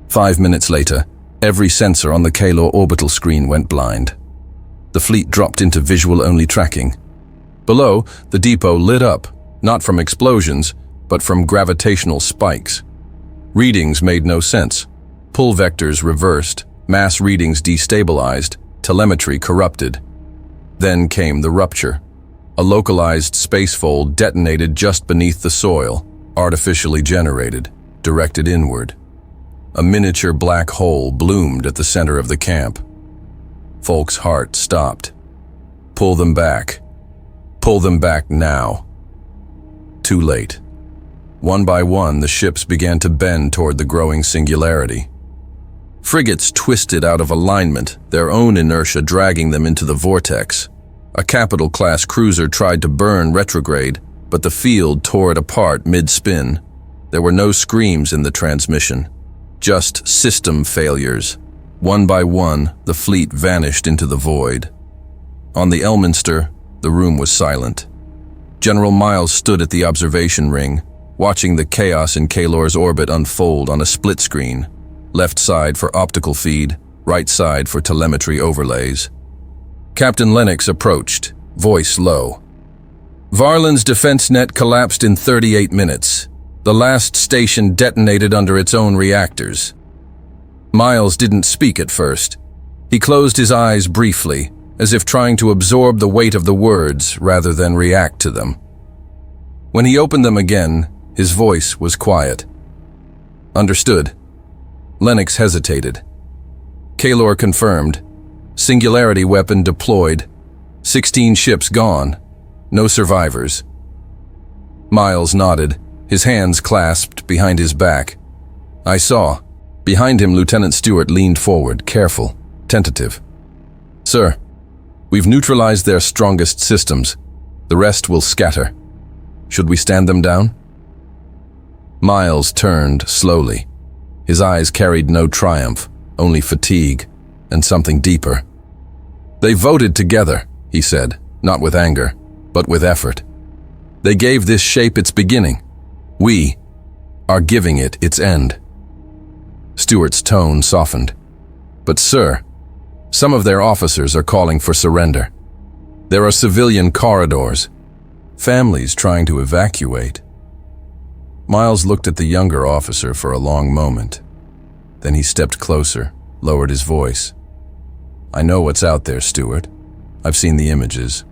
5 minutes later, every sensor on the Kalor orbital screen went blind. The fleet dropped into visual-only tracking. Below, the depot lit up, not from explosions, but from gravitational spikes. Readings made no sense. Pull vectors reversed, mass readings destabilized, telemetry corrupted. Then came the rupture. A localized spacefold detonated just beneath the soil, artificially generated, directed inward. A miniature black hole bloomed at the center of the camp. Volk's heart stopped. Pull them back. Pull them back now. Too late. One by one, the ships began to bend toward the growing singularity. Frigates twisted out of alignment, their own inertia dragging them into the vortex. A capital-class cruiser tried to burn retrograde, but the field tore it apart mid-spin. There were no screams in the transmission, just system failures. One by one, the fleet vanished into the void. On the Elminster, the room was silent. General Miles stood at the observation ring, watching the chaos in Kalor's orbit unfold on a split screen. Left side for optical feed, right side for telemetry overlays. Captain Lennox approached, voice low. "Varlan's defense net collapsed in 38 minutes. The last station detonated under its own reactors." Miles didn't speak at first. He closed his eyes briefly, as if trying to absorb the weight of the words rather than react to them. When he opened them again, his voice was quiet. "Understood." Lennox hesitated. Kalor confirmed. Singularity weapon deployed. 16 ships gone. No survivors. Miles nodded, his hands clasped behind his back. "I saw." Behind him, Lieutenant Stewart leaned forward, careful, tentative. "Sir, we've neutralized their strongest systems. The rest will scatter. Should we stand them down?" Miles turned slowly. His eyes carried no triumph, only fatigue, and something deeper. "They voted together," he said, not with anger, but with effort. "They gave this shape its beginning. We are giving it its end." Stewart's tone softened. "But sir, some of their officers are calling for surrender. There are civilian corridors. Families trying to evacuate. Miles looked at the younger officer for a long moment. Then he stepped closer, lowered his voice. "I know what's out there, Stewart. I've seen the images,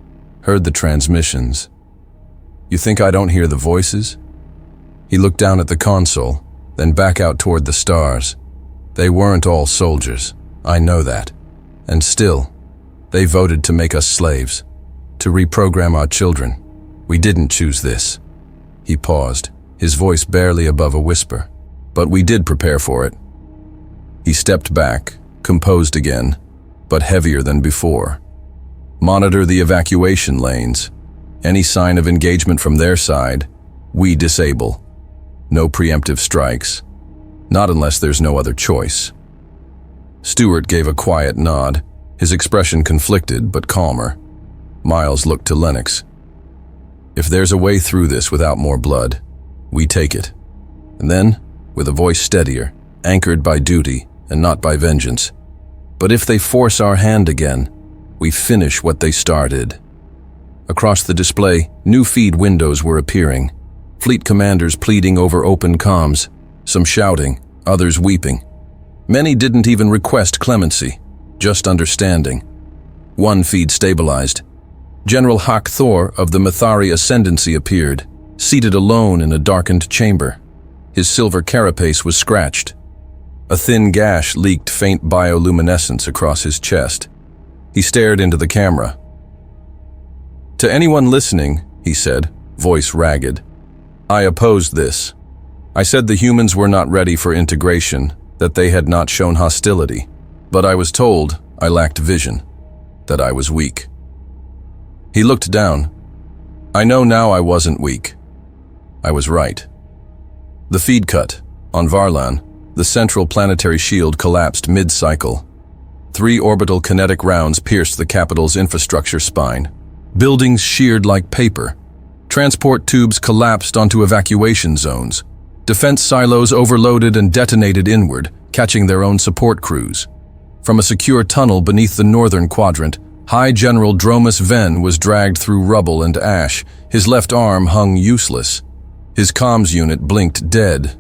heard the transmissions. You think I don't hear the voices?" He looked down at the console, then back out toward the stars. "They weren't all soldiers, I know that. And still, they voted to make us slaves, to reprogram our children. We didn't choose this." He paused, his voice barely above a whisper. "But we did prepare for it." He stepped back, composed again, but heavier than before. "Monitor the evacuation lanes. Any sign of engagement from their side, we disable. No preemptive strikes. Not unless there's no other choice." Stewart gave a quiet nod, his expression conflicted but calmer. Miles looked to Lennox. "If there's a way through this without more blood, we take it." And then, with a voice steadier, anchored by duty and not by vengeance, "But if they force our hand again, we finish what they started." Across the display, new feed windows were appearing. Fleet commanders pleading over open comms, some shouting, others weeping. Many didn't even request clemency, just understanding. One feed stabilized. General Hak Thor of the Mathari Ascendancy appeared, seated alone in a darkened chamber. His silver carapace was scratched. A thin gash leaked faint bioluminescence across his chest. He stared into the camera. "To anyone listening," he said, voice ragged, "I opposed this. I said the humans were not ready for integration, that they had not shown hostility. But I was told I lacked vision, that I was weak." He looked down. "I know now I wasn't weak. I was right." The feed cut. On Varlan, the central planetary shield collapsed mid-cycle. 3 orbital kinetic rounds pierced the capital's infrastructure spine. Buildings sheared like paper. Transport tubes collapsed onto evacuation zones. Defense silos overloaded and detonated inward, catching their own support crews. From a secure tunnel beneath the northern quadrant, High General Dromus Ven was dragged through rubble and ash. His left arm hung useless. His comms unit blinked dead.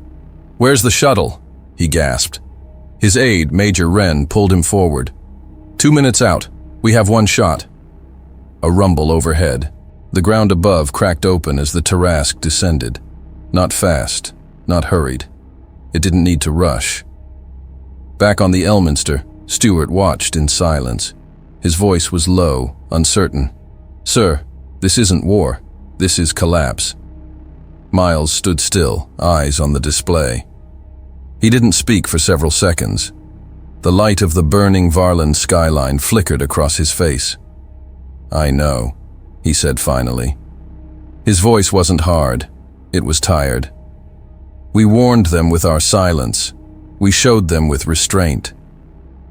"Where's the shuttle?" he gasped. His aide, Major Wren, pulled him forward. 2 minutes out. We have 1 shot." A rumble overhead. The ground above cracked open as the Tarrasque descended. Not fast, not hurried. It didn't need to rush. Back on the Elminster, Stewart watched in silence. His voice was low, uncertain. "Sir, this isn't war. This is collapse." Miles stood still, eyes on the display. He didn't speak for several seconds. The light of the burning Varlan skyline flickered across his face. "I know," he said finally. His voice wasn't hard. It was tired. "We warned them with our silence. We showed them with restraint."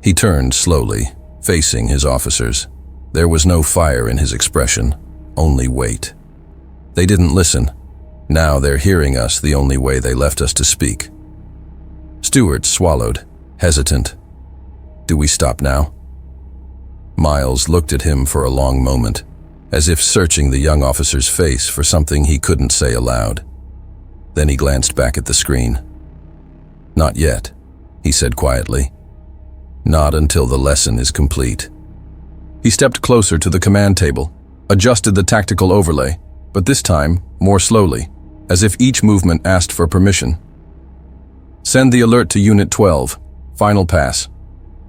He turned slowly, facing his officers. There was no fire in his expression, only weight. They didn't listen. Now they're hearing us the only way they left us to speak. Stewart swallowed, hesitant. "Do we stop now?" Miles looked at him for a long moment, as if searching the young officer's face for something he couldn't say aloud. Then he glanced back at the screen. "Not yet," he said quietly. "Not until the lesson is complete." He stepped closer to the command table, adjusted the tactical overlay, but this time more slowly, as if each movement asked for permission. "Send the alert to Unit 12. Final pass.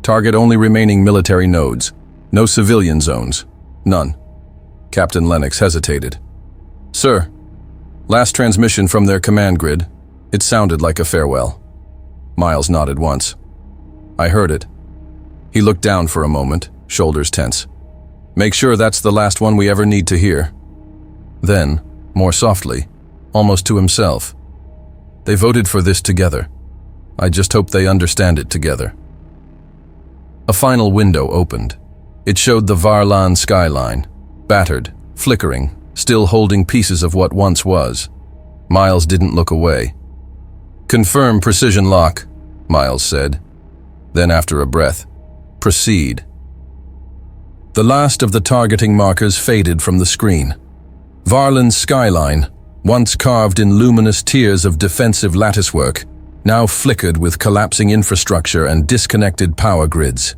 Target only remaining military nodes. No civilian zones. None." Captain Lennox hesitated. "Sir, last transmission from their command grid. It sounded like a farewell." Miles nodded once. "I heard it." He looked down for a moment, shoulders tense. "Make sure that's the last one we ever need to hear." Then, more softly, almost to himself, "They voted for this together. I just hope they understand it together." A final window opened. It showed the Varlan skyline, battered, flickering, still holding pieces of what once was. Miles didn't look away. "Confirm precision lock," Miles said. Then after a breath, "Proceed." The last of the targeting markers faded from the screen. Varlin's skyline, once carved in luminous tiers of defensive latticework, now flickered with collapsing infrastructure and disconnected power grids.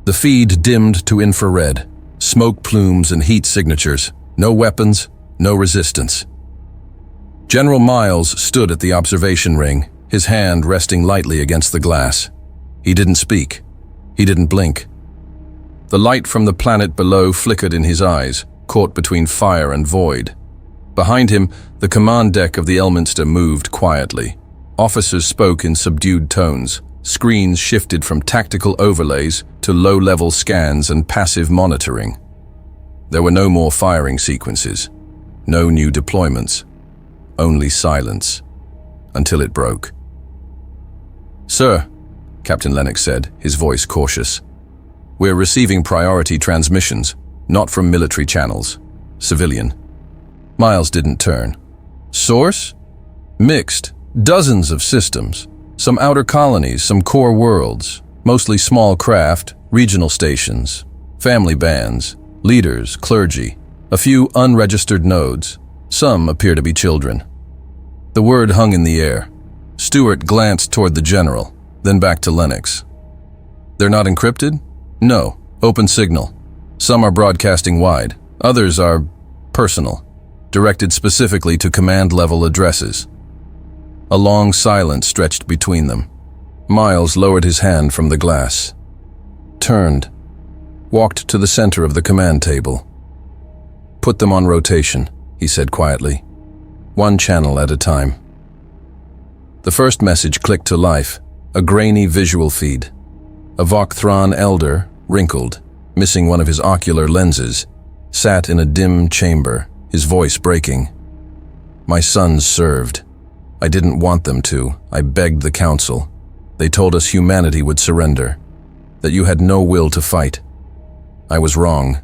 The feed dimmed to infrared, smoke plumes and heat signatures, no weapons, no resistance. General Miles stood at the observation ring, his hand resting lightly against the glass. He didn't speak. He didn't blink. The light from the planet below flickered in his eyes, caught between fire and void. Behind him, the command deck of the Elminster moved quietly. Officers spoke in subdued tones. Screens shifted from tactical overlays to low-level scans and passive monitoring. There were no more firing sequences, no new deployments, only silence, until it broke. "Sir," Captain Lennox said, his voice cautious, "we're receiving priority transmissions, not from military channels. Civilian." Miles didn't turn. "Source?" "Mixed. Dozens of systems. Some outer colonies, some core worlds, mostly small craft, regional stations, family bands, leaders, clergy, a few unregistered nodes. Some appear to be children." The word hung in the air. Stewart glanced toward the general, then back to Lennox. "They're not encrypted?" "No. Open signal. Some are broadcasting wide. Others are personal, directed specifically to command-level addresses." A long silence stretched between them. Miles lowered his hand from the glass, turned, walked to the center of the command table. "Put them on rotation," he said quietly. "One channel at a time." The first message clicked to life, a grainy visual feed. A Vokthron elder, wrinkled, missing one of his ocular lenses, sat in a dim chamber, his voice breaking. "My sons served. I didn't want them to. I begged the council. They told us humanity would surrender, that you had no will to fight. I was wrong.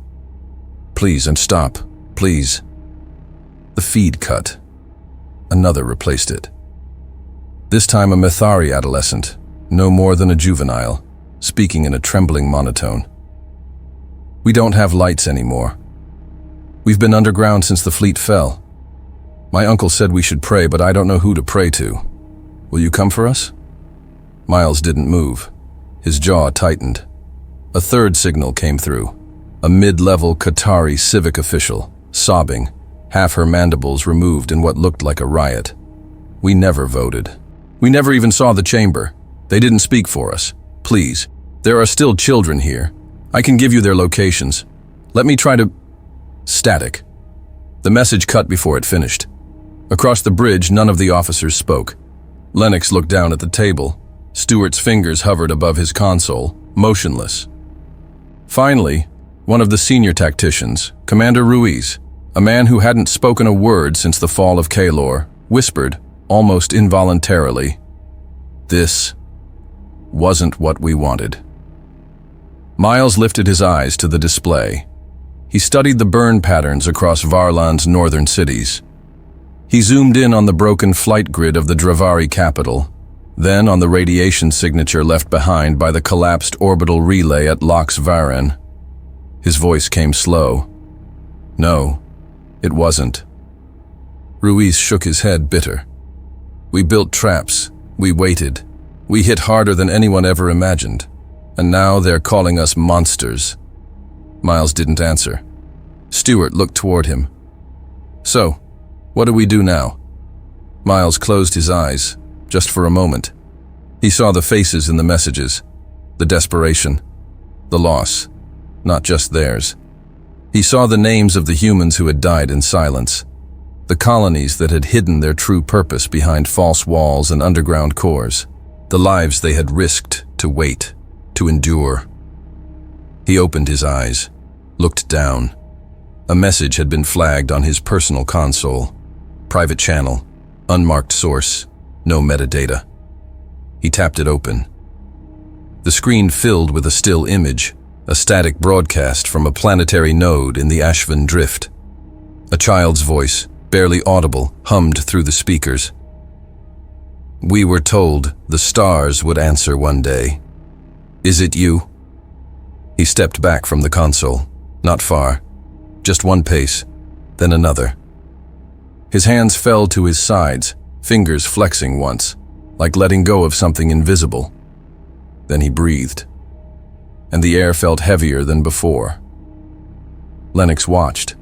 Please, and stop, please." The feed cut. Another replaced it. This time a Mithari adolescent, no more than a juvenile, speaking in a trembling monotone. "We don't have lights anymore. We've been underground since the fleet fell. My uncle said we should pray, but I don't know who to pray to. Will you come for us?" Miles didn't move. His jaw tightened. A third signal came through. A mid-level Qatari civic official, sobbing, half her mandibles removed in what looked like a riot. "We never voted. We never even saw the chamber. They didn't speak for us. Please, there are still children here. I can give you their locations. Let me try to—" Static. The message cut before it finished. Across the bridge, none of the officers spoke. Lennox looked down at the table. Stewart's fingers hovered above his console, motionless. Finally, one of the senior tacticians, Commander Ruiz, a man who hadn't spoken a word since the fall of Kaelor, whispered, almost involuntarily, "This wasn't what we wanted." Miles lifted his eyes to the display. He studied the burn patterns across Varlan's northern cities. He zoomed in on the broken flight grid of the Dravari capital, then on the radiation signature left behind by the collapsed orbital relay at Lox Varen. His voice came slow. "No, it wasn't." Ruiz shook his head, bitter. "We built traps. We waited. We hit harder than anyone ever imagined. And now they're calling us monsters." Miles didn't answer. Stewart looked toward him. "So, what do we do now?" Miles closed his eyes, just for a moment. He saw the faces in the messages, the desperation, the loss, not just theirs. He saw the names of the humans who had died in silence, the colonies that had hidden their true purpose behind false walls and underground cores, the lives they had risked to wait, to endure. He opened his eyes, looked down. A message had been flagged on his personal console. Private channel, unmarked source, no metadata. He tapped it open. The screen filled with a still image, a static broadcast from a planetary node in the Ashvan Drift. A child's voice, barely audible, hummed through the speakers. "We were told the stars would answer one day. Is it you?" He stepped back from the console. Not far. Just one pace. then another. His hands fell to his sides, fingers flexing once, like letting go of something invisible. Then he breathed, and the air felt heavier than before. Lennox watched.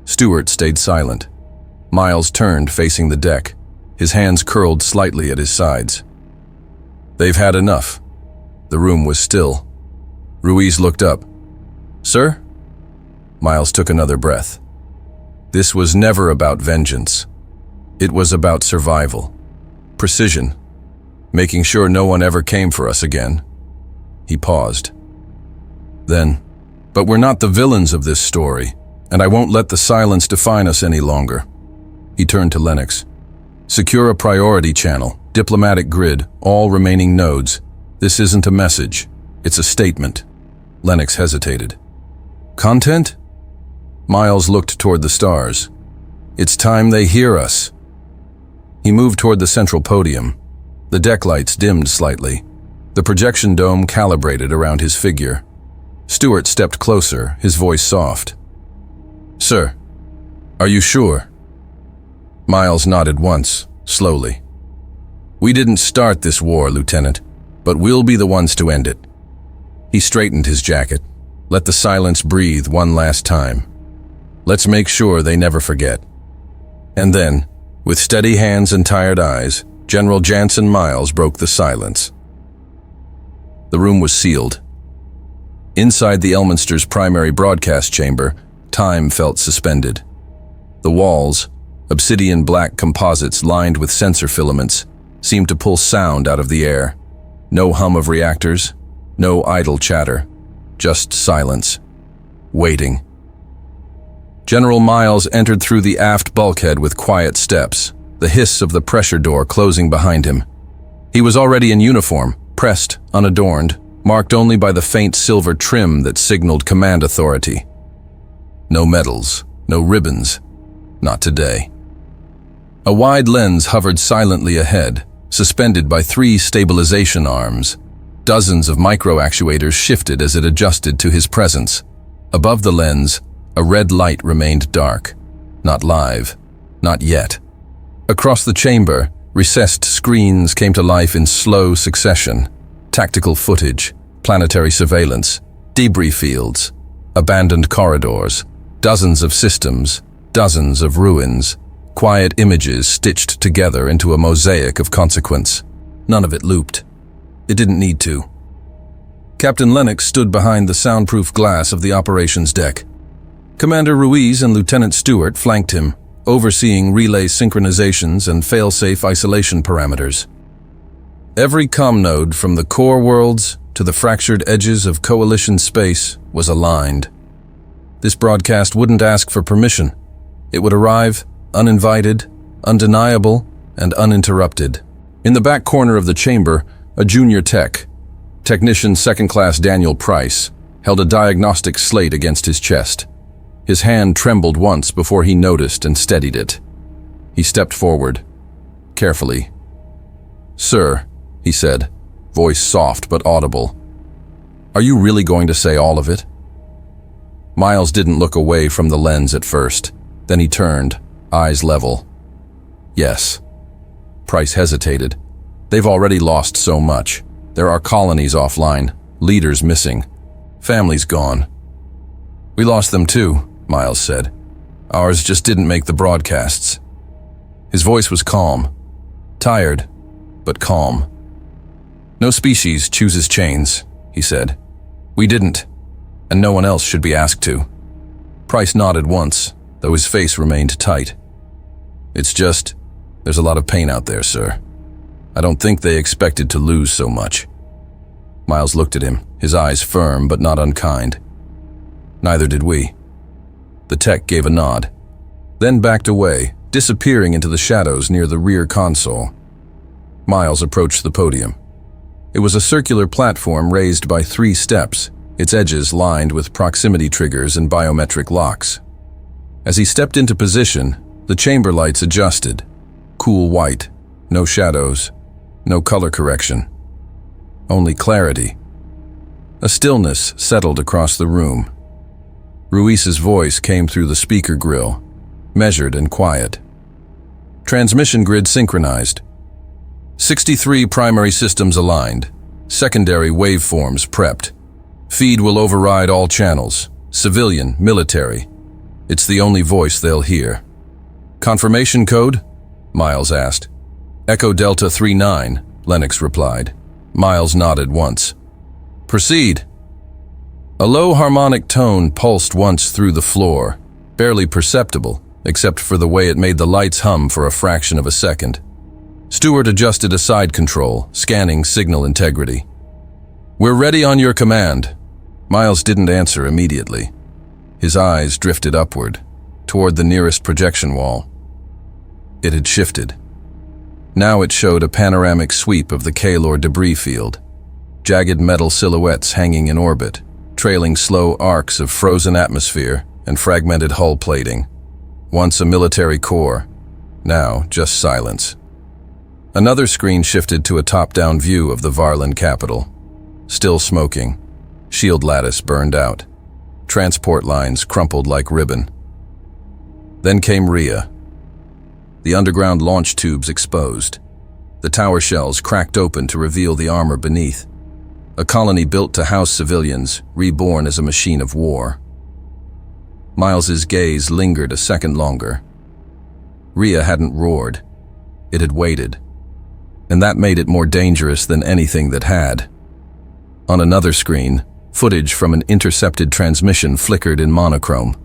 Stewart stayed silent. Miles turned, facing the deck, his hands curled slightly at his sides. "They've had enough." The room was still. Ruiz looked up. "Sir?" Miles took another breath. This was never about vengeance. It was about survival. Precision. Making sure no one ever came for us again. He paused. Then, "But we're not the villains of this story, and I won't let the silence define us any longer." He turned to Lennox. "Secure a priority channel, diplomatic grid, all remaining nodes. This isn't a message, it's a statement." Lennox hesitated. "Content?" Miles looked toward the stars. "It's time they hear us." He moved toward the central podium. The deck lights dimmed slightly. The projection dome calibrated around his figure. Stewart stepped closer, his voice soft. "Sir, are you sure?" Miles nodded once, slowly. "We didn't start this war, Lieutenant, but we'll be the ones to end it." He straightened his jacket. "Let the silence breathe one last time. Let's make sure they never forget." And then, with steady hands and tired eyes, General Jansen Miles broke the silence. The room was sealed. Inside the Elminster's primary broadcast chamber, time felt suspended. The walls, obsidian black composites lined with sensor filaments, seemed to pull sound out of the air. No hum of reactors, no idle chatter, just silence. Waiting. General Miles entered through the aft bulkhead with quiet steps, the hiss of the pressure door closing behind him. He was already in uniform, pressed, unadorned, marked only by the faint silver trim that signaled command authority. No medals, no ribbons. Not today. A wide lens hovered silently ahead, suspended by 3 stabilization arms. Dozens of micro-actuators shifted as it adjusted to his presence. Above the lens, a red light remained dark. Not live. Not yet. Across the chamber, recessed screens came to life in slow succession. Tactical footage, planetary surveillance, debris fields, abandoned corridors, dozens of systems, dozens of ruins, quiet images stitched together into a mosaic of consequence. None of it looped. It didn't need to. Captain Lennox stood behind the soundproof glass of the operations deck. Commander Ruiz and Lieutenant Stewart flanked him, overseeing relay synchronizations and fail-safe isolation parameters. Every comm node from the core worlds to the fractured edges of coalition space was aligned. This broadcast wouldn't ask for permission. It would arrive, uninvited, undeniable, and uninterrupted. In the back corner of the chamber, a junior technician second-class Daniel Price, held a diagnostic slate against his chest. His hand trembled once before he noticed and steadied it. He stepped forward, carefully. "Sir," he said, voice soft but audible, "are you really going to say all of it?" Miles didn't look away from the lens at first. Then he turned, eyes level. "Yes." Price hesitated. "They've already lost so much. There are colonies offline, leaders missing, families gone." "We lost them too," Miles said. "Ours just didn't make the broadcasts." His voice was calm. Tired, but calm. "No species chooses chains," he said. "We didn't, and no one else should be asked to." Price nodded once, though his face remained tight. "It's just, there's a lot of pain out there, sir. I don't think they expected to lose so much." Miles looked at him, his eyes firm but not unkind. "Neither did we." The tech gave a nod, then backed away, disappearing into the shadows near the rear console. Miles approached the podium. It was a circular platform raised by 3 steps, its edges lined with proximity triggers and biometric locks. As he stepped into position, the chamber lights adjusted. Cool white, no shadows, no color correction. Only clarity. A stillness settled across the room. Ruiz's voice came through the speaker grill. measured and quiet. Transmission grid synchronized. 63 primary systems aligned. Secondary waveforms prepped. Feed will override all channels. Civilian, military. It's the only voice they'll hear. Confirmation code? Miles asked. Echo Delta 39, Lennox replied. Miles nodded once. Proceed. A low harmonic tone pulsed once through the floor, barely perceptible, except for the way it made the lights hum for a fraction of a second. Stewart adjusted a side control, scanning signal integrity. We're ready on your command. Miles didn't answer immediately. His eyes drifted upward, toward the nearest projection wall. It had shifted. Now it showed a panoramic sweep of the Kaelor debris field, jagged metal silhouettes hanging in orbit, trailing slow arcs of frozen atmosphere and fragmented hull plating. Once a military core, now just silence. Another screen shifted to a top-down view of the Varlan capital. Still smoking. Shield lattice burned out. Transport lines crumpled like ribbon. Then came Rhea. The underground launch tubes exposed. The tower shells cracked open to reveal the armor beneath. A colony built to house civilians, reborn as a machine of war. Miles's gaze lingered a second longer. Rhea hadn't roared. It had waited. And that made it more dangerous than anything that had. On another screen, footage from an intercepted transmission flickered in monochrome.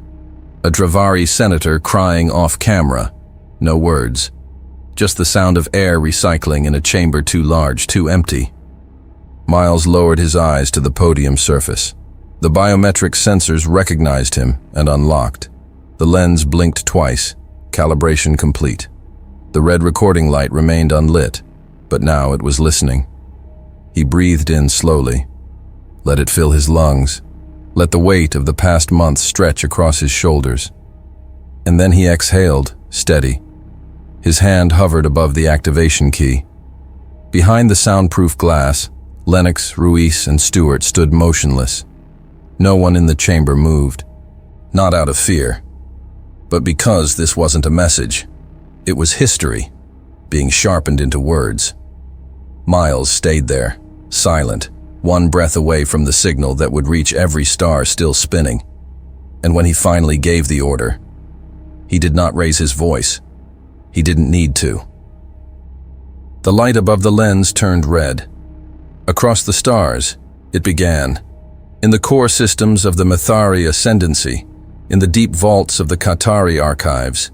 A Dravari senator crying off camera. No words. Just the sound of air recycling in a chamber too large, too empty. Miles lowered his eyes to the podium surface. The biometric sensors recognized him and unlocked. The lens blinked twice, calibration complete. The red recording light remained unlit, but now it was listening. He breathed in slowly. Let it fill his lungs. Let the weight of the past month stretch across his shoulders. And then he exhaled, steady. His hand hovered above the activation key. Behind the soundproof glass, Lennox, Ruiz, and Stewart stood motionless. No one in the chamber moved. Not out of fear, but because this wasn't a message. It was history, being sharpened into words. Miles stayed there, silent, one breath away from the signal that would reach every star still spinning. And when he finally gave the order, he did not raise his voice. He didn't need to. The light above the lens turned red. Across the stars, it began. In the core systems of the Mathari Ascendancy, in the deep vaults of the Qatari archives,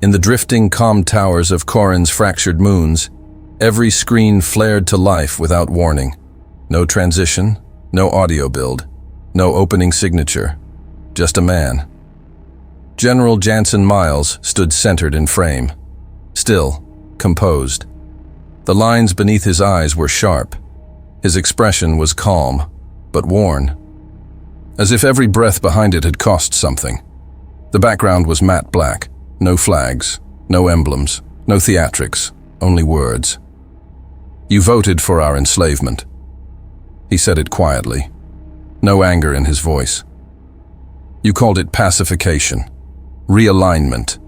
in the drifting comm towers of Corin's fractured moons, every screen flared to life without warning. No transition, no audio build, no opening signature, just a man. General Jansen Miles stood centered in frame, still, composed. The lines beneath his eyes were sharp. His expression was calm, but worn, as if every breath behind it had cost something. The background was matte black, no flags, no emblems, no theatrics, only words. You voted for our enslavement. He said it quietly, no anger in his voice. You called it pacification, realignment,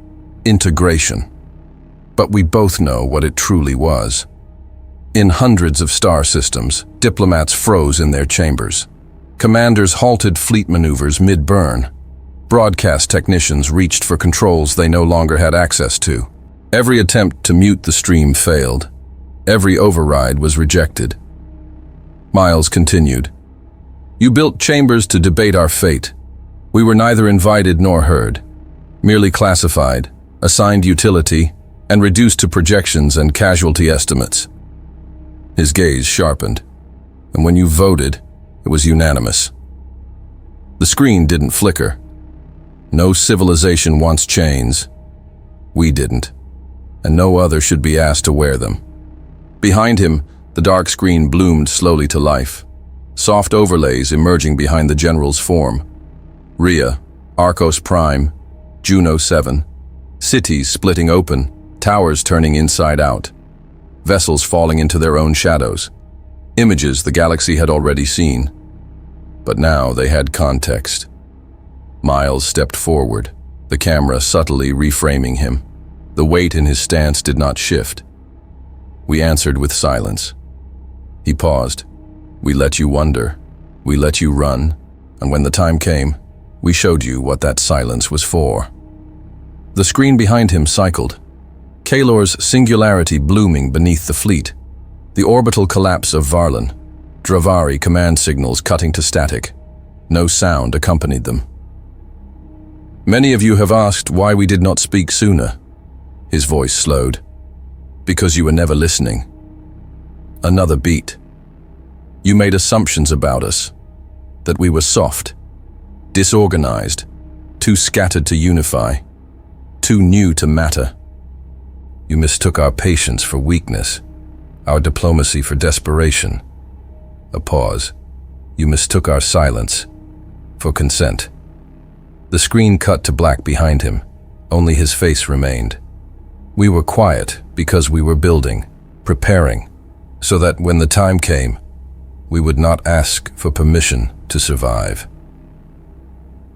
integration. But we both know what it truly was. In hundreds of star systems, diplomats froze in their chambers. Commanders halted fleet maneuvers mid-burn. Broadcast technicians reached for controls they no longer had access to. Every attempt to mute the stream failed. Every override was rejected. Miles continued. You built chambers to debate our fate. We were neither invited nor heard, merely classified, assigned utility, and reduced to projections and casualty estimates. His gaze sharpened, and when you voted, it was unanimous. The screen didn't flicker. No civilization wants chains. We didn't, and no other should be asked to wear them. Behind him, the dark screen bloomed slowly to life, soft overlays emerging behind the general's form. Rhea, Arcos Prime, Juno 7, cities splitting open, towers turning inside out, vessels falling into their own shadows, images the galaxy had already seen. But now they had context. Miles stepped forward, the camera subtly reframing him. The weight in his stance did not shift. We answered with silence. He paused. We let you wonder. We let you run. And when the time came, we showed you what that silence was for. The screen behind him cycled. Kalor's singularity blooming beneath the fleet. The orbital collapse of Varlin. Dravari command signals cutting to static. No sound accompanied them. Many of you have asked why we did not speak sooner. His voice slowed. Because you were never listening. Another beat. You made assumptions about us. That we were soft, disorganized, too scattered to unify, too new to matter. You mistook our patience for weakness, our diplomacy for desperation. A pause. You mistook our silence for consent. The screen cut to black behind him. Only his face remained. We were quiet because we were building, preparing, so that when the time came, we would not ask for permission to survive.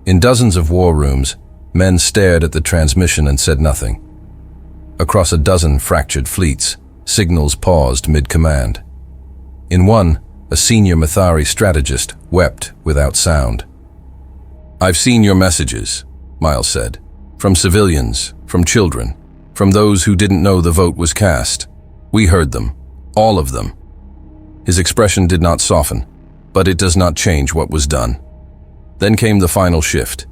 In dozens of war rooms, men stared at the transmission and said nothing. Across a dozen fractured fleets, signals paused mid-command. In one, a senior Mathari strategist wept without sound. I've seen your messages, Miles said, from civilians, from children, from those who didn't know the vote was cast. We heard them, all of them. His expression did not soften, but it does not change what was done. Then came the final shift.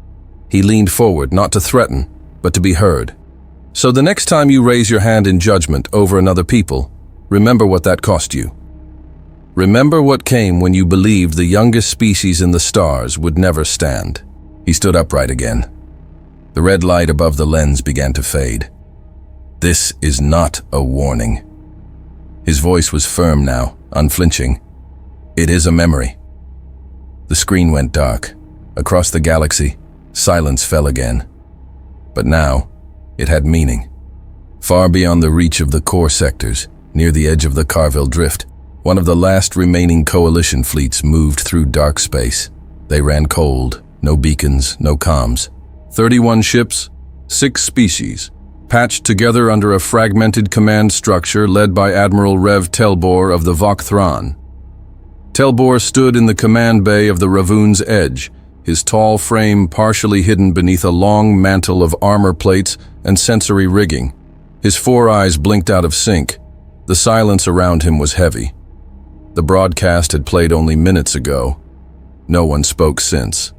He leaned forward, not to threaten, but to be heard. So the next time you raise your hand in judgment over another people, remember what that cost you. Remember what came when you believed the youngest species in the stars would never stand. He stood upright again. The red light above the lens began to fade. This is not a warning. His voice was firm now, unflinching. It is a memory. The screen went dark. Across the galaxy, silence fell again. But now, it had meaning. Far beyond the reach of the core sectors, near the edge of the Carville Drift, one of the last remaining coalition fleets moved through dark space. They ran cold, no beacons, no comms. 31 ships, 6 species, patched together under a fragmented command structure led by Admiral Rev Telbor of the Vok-Thran. Telbor stood in the command bay of the Ravoon's edge, his tall frame partially hidden beneath a long mantle of armor plates and sensory rigging. His 4 eyes blinked out of sync. The silence around him was heavy. The broadcast had played only minutes ago. No one spoke since.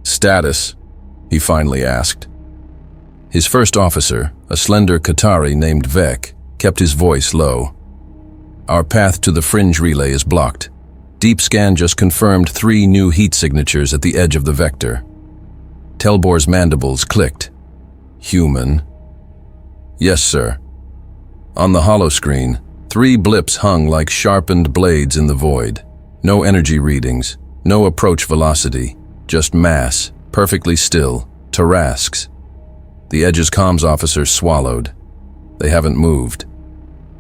Status, he finally asked. His first officer, a slender Qatari named Vek, kept his voice low. Our path to the fringe relay is blocked. Deep scan just confirmed 3 new heat signatures at the edge of the vector. Telbor's mandibles clicked. Human. Yes, sir. On the holoscreen, 3 blips hung like sharpened blades in the void. No energy readings, no approach velocity, just mass, perfectly still, Tarasques. The Edge's comms officer swallowed. They haven't moved.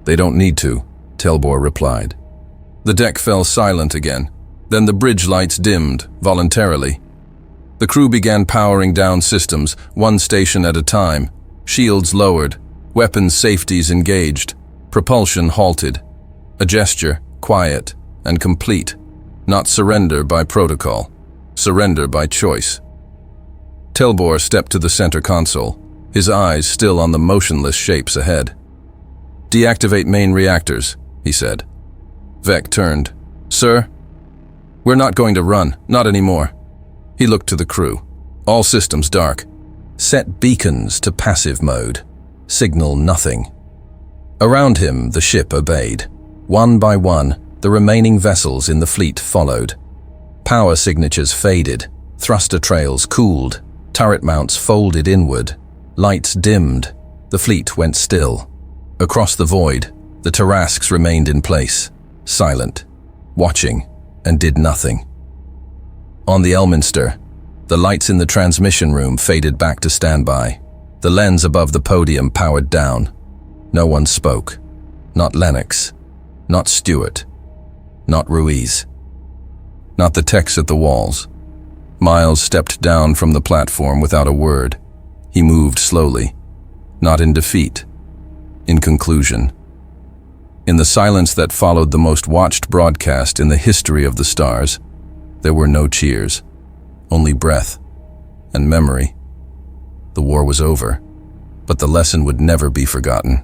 They don't need to, Telbor replied. The deck fell silent again. Then the bridge lights dimmed, voluntarily. The crew began powering down systems, one station at a time. Shields lowered, weapons safeties engaged, propulsion halted. A gesture, quiet and complete. Not surrender by protocol, surrender by choice. Telbor stepped to the center console, his eyes still on the motionless shapes ahead. Deactivate main reactors, he said. Vek turned. Sir? We're not going to run, not anymore. He looked to the crew. All systems dark. Set beacons to passive mode. Signal nothing. Around him, the ship obeyed. One by one, the remaining vessels in the fleet followed. Power signatures faded, thruster trails cooled, turret mounts folded inward, lights dimmed, the fleet went still. Across the void, the Tarasques remained in place, silent, watching, and did nothing. On the Elminster, the lights in the transmission room faded back to standby. The lens above the podium powered down. No one spoke. Not Lennox. Not Stewart. Not Ruiz. Not the techs at the walls. Miles stepped down from the platform without a word. He moved slowly, not in defeat, in conclusion. In the silence that followed the most watched broadcast in the history of the stars, there were no cheers, only breath and memory. The war was over, but the lesson would never be forgotten.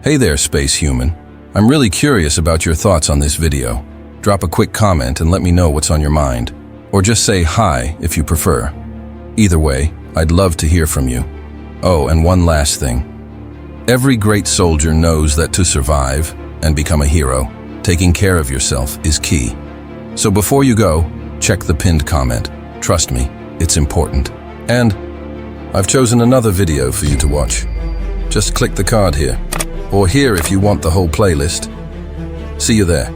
Hey there, space human. I'm really curious about your thoughts on this video. Drop a quick comment and let me know what's on your mind. Or just say hi if you prefer. Either way, I'd love to hear from you. Oh, and one last thing. Every great soldier knows that to survive and become a hero, taking care of yourself is key. So before you go, check the pinned comment. Trust me, it's important. And I've chosen another video for you to watch. Just click the card here, or here if you want the whole playlist. See you there.